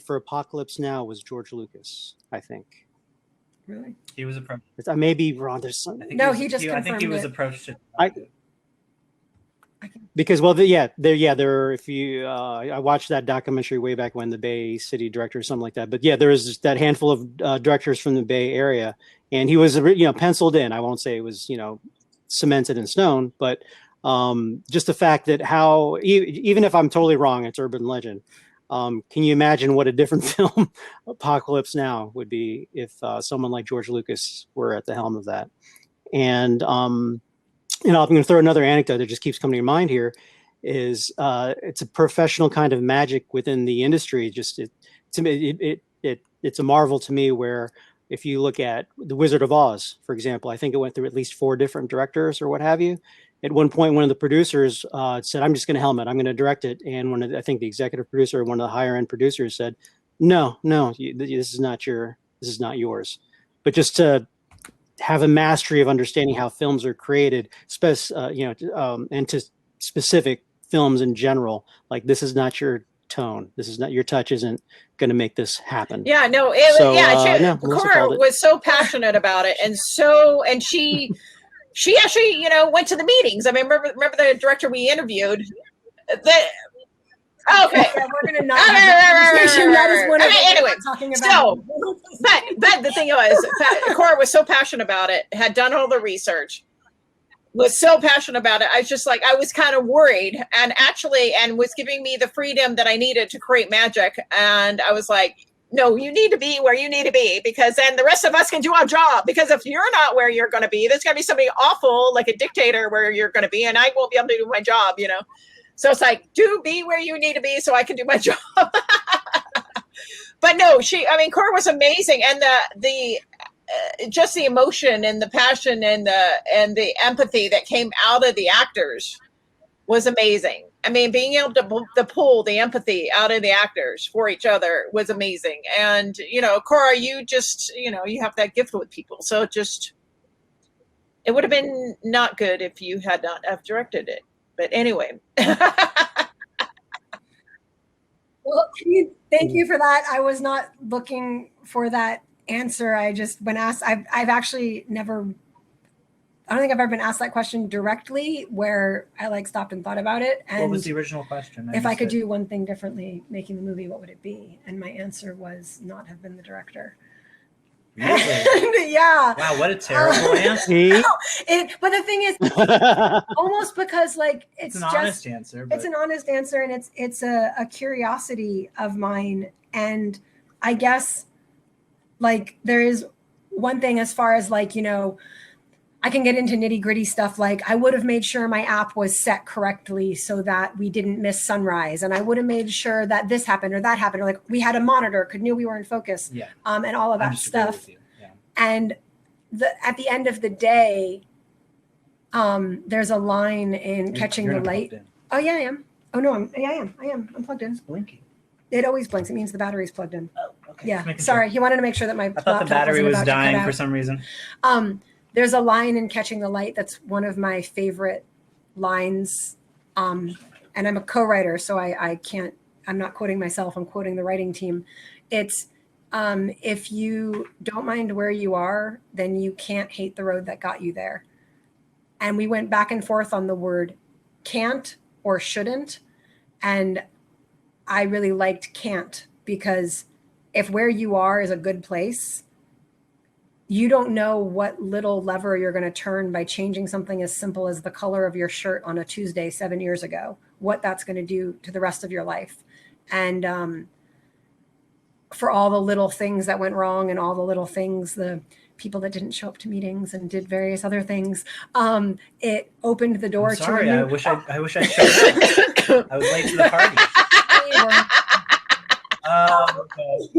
for Apocalypse Now was George Lucas, I think. Really? He was approached. I may be wrong. There's some. No, he just confirmed I think he was it. approached. Because if you I watched that documentary way back when, the Bay City director or something like that. But yeah, there was that handful of directors from the Bay Area, and he was penciled in. I won't say it was cemented in stone, but just the fact that how even if I'm totally wrong, it's urban legend. Can you imagine what a different film Apocalypse Now would be if someone like George Lucas were at the helm of that? And I'm going to throw another anecdote that just keeps coming to mind here. Is it's a professional kind of magic within the industry. It's a marvel to me where if you look at The Wizard of Oz, for example, I think it went through at least 4 different directors or what have you. At one point, one of the producers said, "I'm just going to helm it. I'm going to direct it." And I think the executive producer, one of the higher end producers, said, "No, this is not yours." But just to have a mastery of understanding how films are created, and to specific films in general, like, this is not your tone. This is not your touch. Isn't going to make this happen. Yeah, no, Koura was so passionate about it, and she actually, went to the meetings. I mean, remember the director we interviewed? Okay. Yeah, we're gonna not have that conversation. That is one of anyway, talking about. So, but the thing was, Koura was so passionate about it, had done all the research, was so passionate about it. I was just like, I was kind of worried, and was giving me the freedom that I needed to create magic. And I was like, no, you need to be where you need to be, because then the rest of us can do our job. Because if you're not where you're going to be, there's going to be somebody awful, like a dictator, where you're going to be, and I won't be able to do my job, So it's like, be where you need to be so I can do my job. But no, Koura was amazing. And the just the emotion and the passion and the empathy that came out of the actors was amazing. I mean, being able to pull the empathy out of the actors for each other was amazing. And, Koura, you just, you have that gift with people. So it would have been not good if you had not have directed it. But anyway. Well, thank you for that. I was not looking for that answer. I just, when asked, I've actually never, I don't think I've ever been asked that question directly, where I stopped and thought about it. And what was the original question? If I could do one thing differently making the movie, what would it be? And my answer was not have been the director. Really? Yeah. Wow, what a terrible answer. But the thing is, almost because it's an just, honest answer. But... It's an honest answer, and it's a curiosity of mine. And I guess there is one thing as far as I can get into nitty gritty stuff. I would have made sure my app was set correctly so that we didn't miss sunrise. And I would have made sure that this happened or that happened. Or we had a monitor, knew we were in focus. Yeah. And all of that stuff. Yeah. And at the end of the day, there's a line in Catching the Light. Oh yeah, I am. Oh no, I am. I'm plugged in. It's blinking. It always blinks. It means the battery's plugged in. Oh, okay. Yeah. Sorry. He wanted to make sure that my I thought the battery was dying for some reason. There's a line in Catching the Light that's one of my favorite lines. And I'm a co-writer, so I can't, I'm not quoting myself, I'm quoting the writing team. It's, if you don't mind where you are, then you can't hate the road that got you there. And we went back and forth on the word can't or shouldn't. And I really liked can't, because if where you are is a good place, you don't know what little lever you're going to turn by changing something as simple as the color of your shirt on a Tuesday 7 years ago, what that's going to do to the rest of your life. And for all the little things that went wrong and all the little things, the people that didn't show up to meetings and did various other things, it opened the door I'm sorry, to a new... I wish I showed up. I was late to the party. Okay.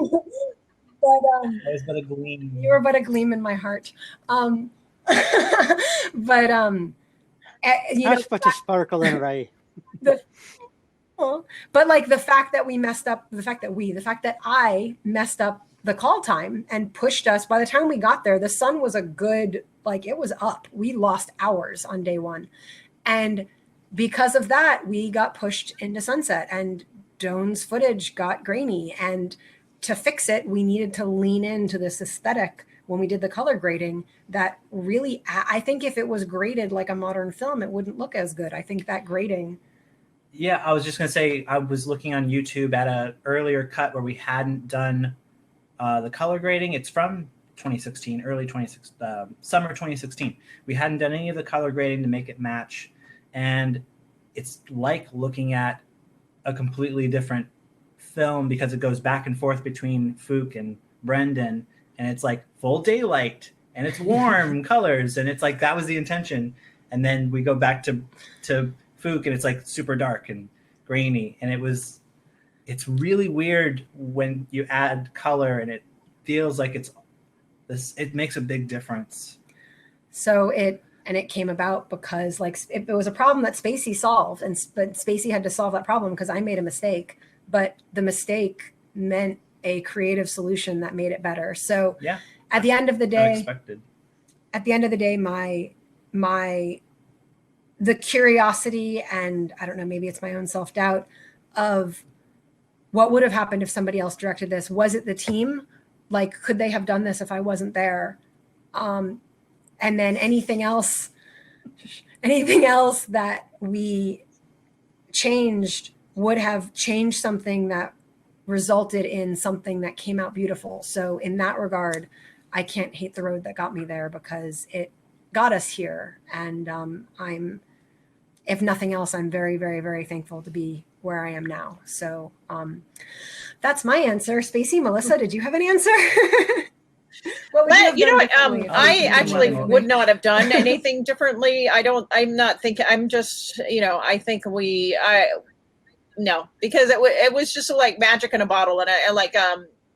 But, I was but a gleam. you were but a gleam in my heart. But you know, but a sparkle in her eye. but like the fact that we messed up, the fact that I messed up the call time and pushed us. By the time we got there, the sun was a good, like it was up. We lost hours on day one, and because of that, we got pushed into sunset, and Doan's footage got grainy, and to fix it, we needed to lean into this aesthetic when we did the color grading that really, I think if it was graded like a modern film, it wouldn't look as good. I think that grading. Yeah, I was just going to say, I was looking on YouTube at an earlier cut where we hadn't done the color grading. It's from 2016, summer 2016. We hadn't done any of the color grading to make it match. And it's like looking at a completely different film, because it goes back and forth between Fook and Brendan, and it's like full daylight and it's warm colors, and it's like that was the intention. And then we go back to Fook and it's like super dark and grainy, and it's really weird when you add color, and it feels like it makes a big difference. So it came about because like it was a problem that Spacey solved, but Spacey had to solve that problem because I made a mistake. But the mistake meant a creative solution that made it better. So yeah, at the end of the day, unexpected. At the end of the day, the curiosity, and I don't know, maybe it's my own self-doubt of what would have happened if somebody else directed this. Was it the team? Like, could they have done this if I wasn't there? And then anything else that we changed would have changed something that resulted in something that came out beautiful. So in that regard, I can't hate the road that got me there, because it got us here. And I'm, if nothing else, I'm very, very, very thankful to be where I am now. So that's my answer. Spacey, Melissa, did you have an answer? But you know what? I actually would not have done anything differently. I'm just, I think no, because it was just like magic in a bottle, and I like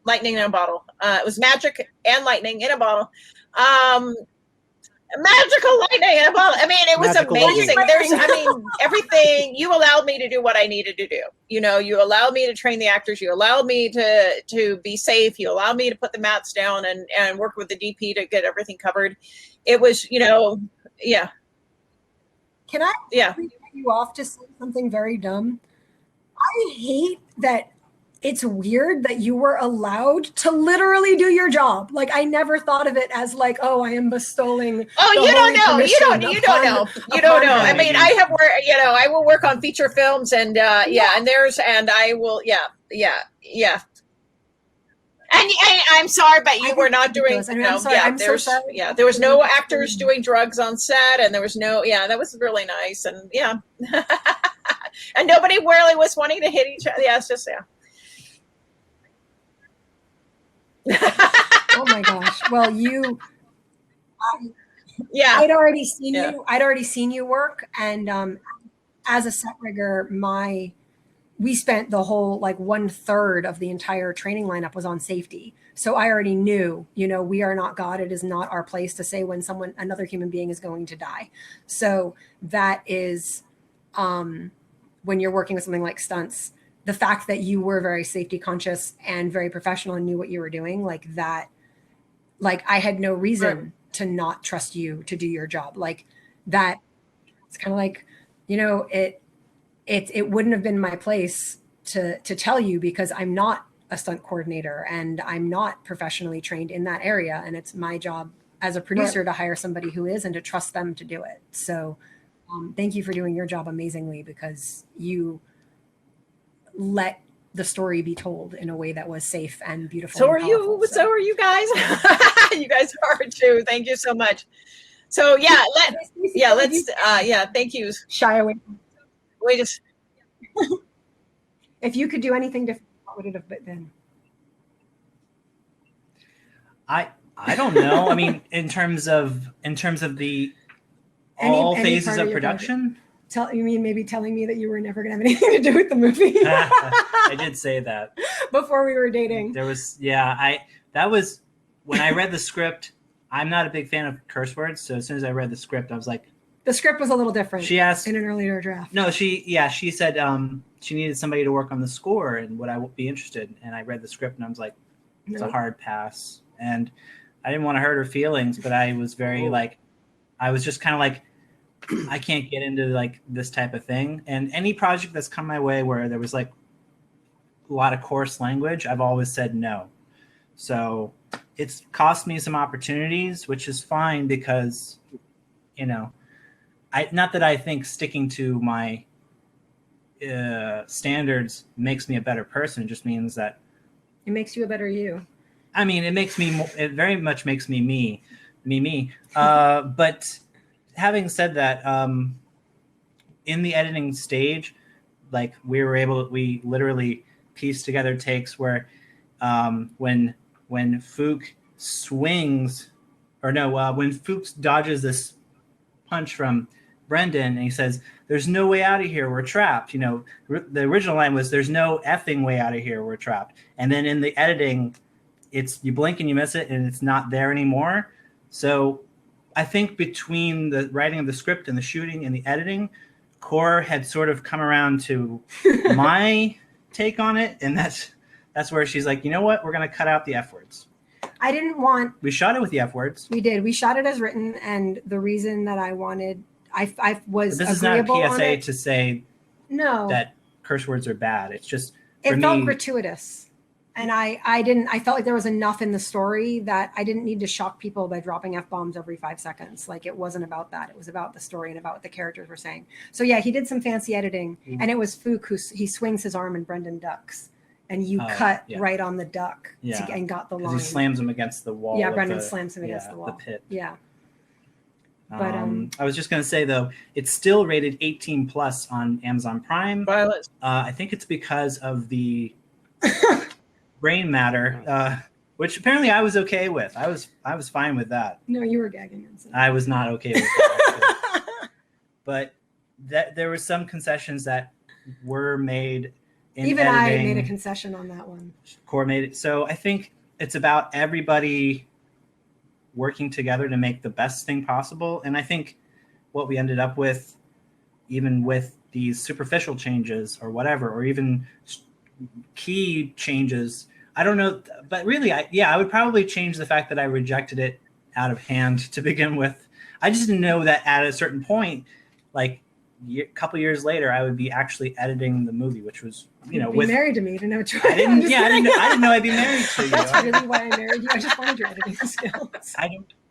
lightning in a bottle. It was magic and lightning in a bottle. Magical lightning in a bottle. I mean, it was magical amazing. Everything. You allowed me to do what I needed to do. You allowed me to train the actors. You allowed me to be safe. You allowed me to put the mats down and work with the DP to get everything covered. It was, yeah. Can I cut you off to say something very dumb? I hate that it's weird that you were allowed to literally do your job. Like, I never thought of it as like, oh, I am bestowing. Oh, you don't know. You don't know. You don't know. I mean, I have worked, I will work on feature films and and I will, yeah. And I'm sorry, but you were not doing. I'm so sorry. Yeah, there was no actors doing drugs on set, and there was no. Yeah, that was really nice, and yeah, and nobody really was wanting to hit each other. Yeah, it's just Oh my gosh! Well, I'd already seen you. I'd already seen you work, and as a set rigger, we spent the whole, like, 1/3 of the entire training lineup was on safety. So I already knew, we are not God. It is not our place to say when another human being is going to die. So that is, when you're working with something like stunts, the fact that you were very safety conscious and very professional and knew what you were doing, like that, like I had no reason to not trust you to do your job. Like that, it's kind of like, it wouldn't have been my place to tell you, because I'm not a stunt coordinator, and I'm not professionally trained in that area. And it's my job as a producer to hire somebody who is and to trust them to do it. So thank you for doing your job amazingly, because you let the story be told in a way that was safe and beautiful. So and are you. powerful, So are you guys. You guys are too. Thank you so much. So yeah, thank you. Shy away. We just. If you could do anything different, what would it have been? I don't know. I mean, in terms of the all phases of production. You mean maybe telling me that you were never going to have anything to do with the movie? I did say that before we were dating. There was that was when I read the script. I'm not a big fan of curse words, so as soon as I read the script, I was like, the script was a little different. She asked in an earlier draft. No, she said she needed somebody to work on the score and would I be interested. And I read the script and I was like, it's a hard pass. And I didn't want to hurt her feelings, but I was very I was just kind of like, I can't get into like this type of thing. And any project that's come my way where there was like a lot of coarse language, I've always said no. So it's cost me some opportunities, which is fine because, not that I think sticking to my standards makes me a better person. It just means that it makes you a better you. I mean, it very much makes me me. But having said that, in the editing stage, like we literally pieced together takes where when Fook swings, when Fook dodges this punch from Brendan and he says, "There's no way out of here, we're trapped." The original line was, "There's no effing way out of here, we're trapped." And then in the editing, it's you blink and you miss it and it's not there anymore. So I think between the writing of the script and the shooting and the editing, Koura had sort of come around to my take on it, and that's where she's like, you know what, we're going to cut out the F words. I didn't want. We shot it with the F words. We did. We shot it as written, and the reason that I wanted, I was. But this is not a PSA to say that curse words are bad. It's just it felt gratuitous. And I felt like there was enough in the story that I didn't need to shock people by dropping F-bombs every 5 seconds. Like it wasn't about that. It was about the story and about what the characters were saying. So yeah, he did some fancy editing, and it was Fook who he swings his arm and Brendan ducks, and you cut right on the duck and got the line. He slams him against the wall. Yeah, Brendan slams him against the wall. The pit. Yeah. But I was just going to say though, it's still rated 18 plus on Amazon Prime. Violet. I think it's because of the brain matter, which apparently I was okay with. I was fine with that. No, you were gagging. I was not okay with that. But there were some concessions that were made in Even editing. I made a concession on that one. Koura made it. So I think it's about everybody working together to make the best thing possible. And I think what we ended up with, even with these superficial changes or whatever, or even key changes, I don't know, but really, I would probably change the fact that I rejected it out of hand to begin with. I just didn't know that at a certain point, like a couple years later, I would be actually editing the movie, which was, You'd be married to me to know. I didn't know I'd be married to you. That's really why I married you. I just wanted your editing skills.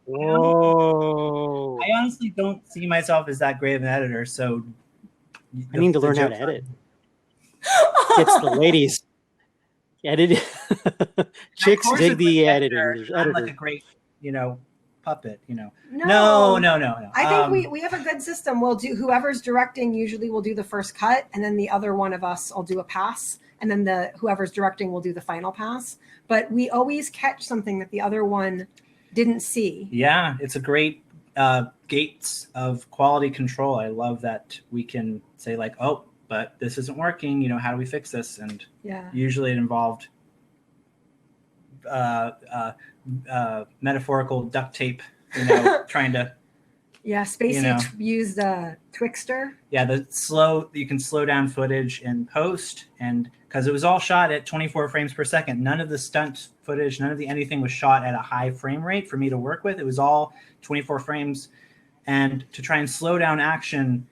Whoa! I honestly don't see myself as that great of an editor, so I need to learn how to edit. It's the ladies. Edit. Chicks dig the editing. I'm like a great, puppet. No. I think we have a good system. We'll do whoever's directing. Usually, we'll do the first cut, and then the other one of us will do a pass, and then whoever's directing will do the final pass. But we always catch something that the other one didn't see. Yeah, it's a great gates of quality control. I love that we can say like, oh, but this isn't working. How do we fix this? And usually it involved metaphorical duct tape, trying to. Yeah, Spacey used Twixter. Yeah, you can slow down footage in post, and because it was all shot at 24 frames per second. None of the stunt footage, none of the anything was shot at a high frame rate for me to work with. It was all 24 frames, and to try and slow down action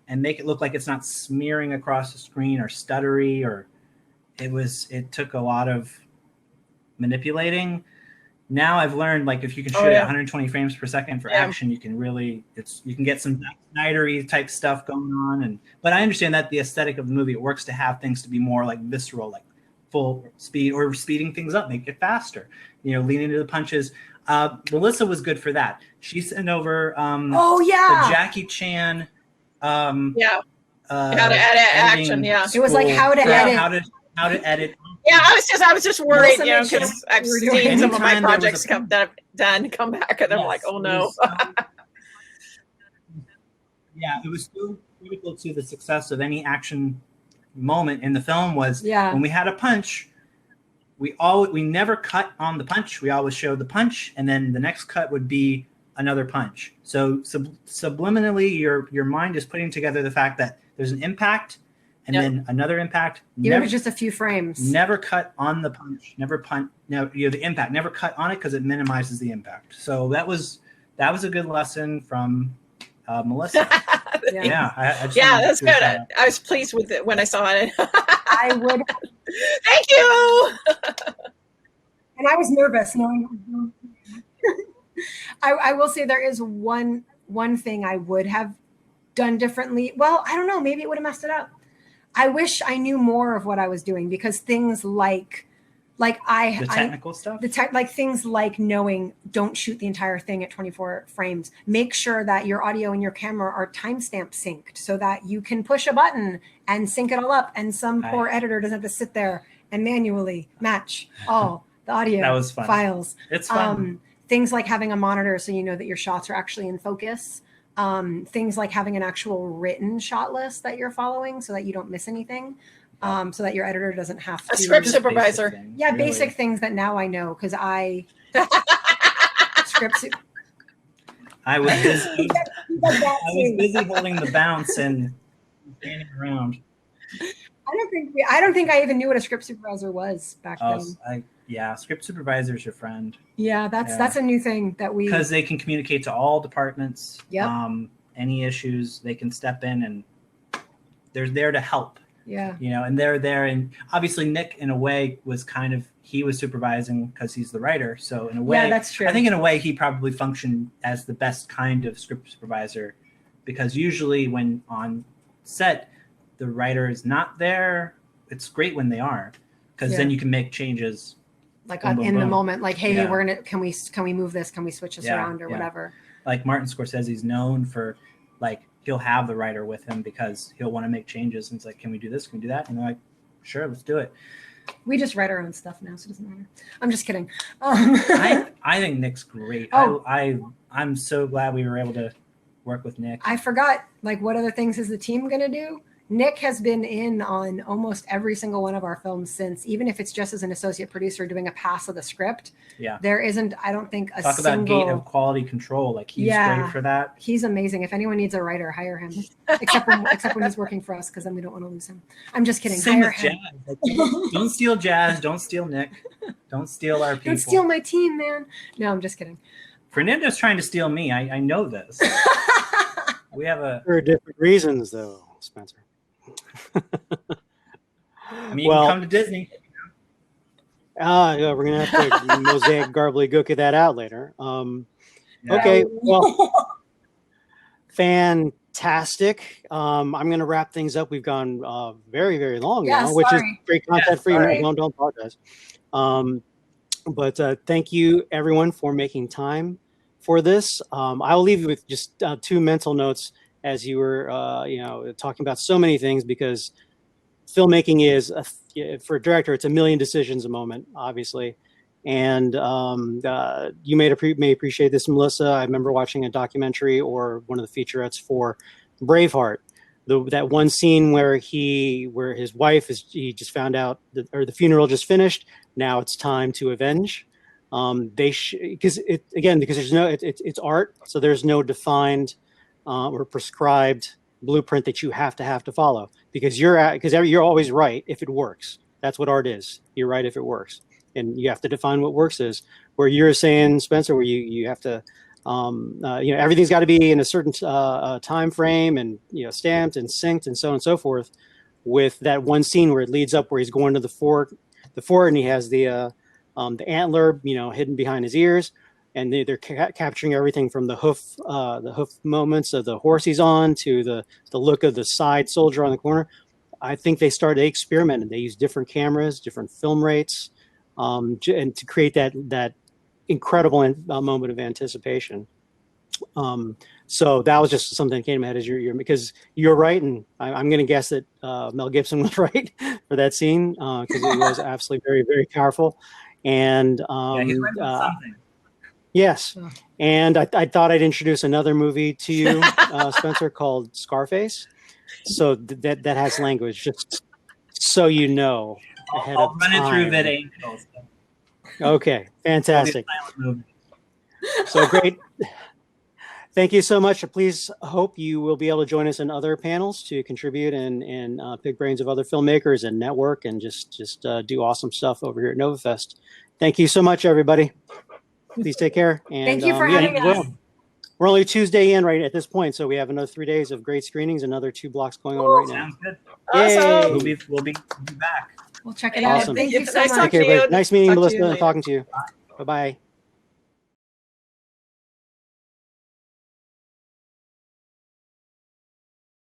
and make it look like it's not smearing across the screen or stuttery, or it took a lot of manipulating. Now I've learned, like, if you can shoot Oh, at yeah. 120 frames per second for Yeah. action, you can get some Snydery type stuff going on. But I understand that the aesthetic of the movie, it works to have things to be more like visceral, like full speed, or speeding things up, make it faster, leaning into the punches. Melissa was good for that. She sent over Oh the yeah, Jackie Chan Yeah. How to edit action, yeah. It was like how to edit. how to edit. Yeah, I was just worried, Melissa made sure because I've we were doing seen it. some of my Anytime there was projects a- that I've done come back, and I'm like, oh no. It was so critical to the success of any action moment in the film was Yeah. when we had a punch, we never cut on the punch. We always showed the punch, and then the next cut would be another punch. So subliminally, your mind is putting together the fact that there's an impact and Yep. then another impact. Even if it's just a few frames. Never cut on the punch. Never punt. No, the impact. Never cut on it because it minimizes the impact. So that was a good lesson from Melissa. Yeah. I just Yeah, wanted that's to good. shout out. I was pleased with it when I saw it. I would, Thank you. and I was nervous knowing. I will say there is one thing I would have done differently. Well, I don't know. Maybe it would have messed it up. I wish I knew more of what I was doing, because things like The technical stuff. like things like knowing, don't shoot the entire thing at 24 frames. Make sure that your audio and your camera are timestamp synced so that you can push a button and sync it all up, and some poor editor doesn't have to sit there and manually match all the audio That was fun. files. It's fun. Things like having a monitor so you know that your shots are actually in focus. Things like having an actual written shot list that you're following so that you don't miss anything. So that your editor doesn't have to. A script Just supervisor. basic things, Yeah, really. basic things that now I know, because I scripts. I was busy. He does that I was too. busy holding the bounce and standing around. I don't think I even knew what a script supervisor was back then. Script supervisor is your friend Yeah, that's a new thing that we. because they can communicate to all departments. Yep. Any issues, they can step in, and they're there to help. Yeah. And they're there, and obviously Nick, in a way, he was supervising because he's the writer. So in a way, Yeah, that's true. I think in a way he probably functioned as the best kind of script supervisor, because usually when on set the writer is not there, it's great when they are, because then you can make changes. Like Boom, boom, in the boom. moment, like, hey, Yeah. we're gonna can we move this? Can we switch this around or whatever? Like Martin Scorsese's known for, like, he'll have the writer with him because he'll want to make changes, and it's like, can we do this? Can we do that? And they're like, sure, let's do it. We just write our own stuff now, so it doesn't matter. I'm just kidding. I think Nick's great. Oh. I'm so glad we were able to work with Nick. I forgot, like, what other things is the team gonna do? Nick has been in on almost every single one of our films since, even if it's just as an associate producer doing a pass of the script. Yeah. There isn't, I don't think, a Talk single. about gate of quality control. Like, he's great for that. He's amazing. If anyone needs a writer, hire him. Except when he's working for us, because then we don't want to lose him. I'm just kidding. Same Hire with him. Jazz. Like, don't steal Jazz. Don't steal Nick. Don't steal our people. Don't steal my team, man. No, I'm just kidding. Fernando's trying to steal me. I know this. We have For different reasons, though, Spencer. I mean, you can come to Disney. Yeah, we're gonna have to mosaic gobbledygook that out later. Okay, well, fantastic. I'm gonna wrap things up. We've gone very, very long Yeah, now, which is sorry. great content for you. sorry. No, don't apologize. But thank you, everyone, for making time for this. I'll leave you with just two mental notes as you were, talking about so many things, because filmmaking is, for a director, it's a million decisions a moment, obviously. And you may appreciate this, Melissa. I remember watching a documentary or one of the featurettes for Braveheart. That one scene where his wife he just found out or the funeral just finished. Now it's time to avenge. Because there's no, it's art, so there's no defined or prescribed blueprint that you have to follow, because you're always right if it works. That's what art is. You're right if it works, and you have to define what works is. Where you're saying, Spencer, where you have to, everything's got to be in a certain time frame, and stamped and synced and so on and so forth. with that one scene where it leads up where he's going to the fort, and he has the antler, hidden behind his ears, and they're capturing everything from the hoof moments of the horse he's on to the look of the side soldier on the corner. I think they experimented. They used different cameras, different film rates, and to create that incredible moment of anticipation. So that was just something that came to my head as because you're right, and I'm going to guess that Mel Gibson was right for that scene because it was absolutely very, very powerful. And he's right about something. Yes, and I thought I'd introduce another movie to you, Spencer, called Scarface. So that has language, just so you know. I'll run it through VidAngels. Okay, fantastic. So great. Thank you so much. Please hope you will be able to join us in other panels to contribute and pick brains of other filmmakers and network and just do awesome stuff over here at NovaFest. Thank you so much, everybody. Please take care. And, thank you for having us. We're only Tuesday in right at this point, so we have another 3 days of great screenings, another 2 blocks going on right now. Sounds good. Awesome. We'll be back. We'll check it out. Awesome. Thank you so Nice much. talking to you. Nice meeting Talk to Melissa you and later. talking to you. Bye-bye.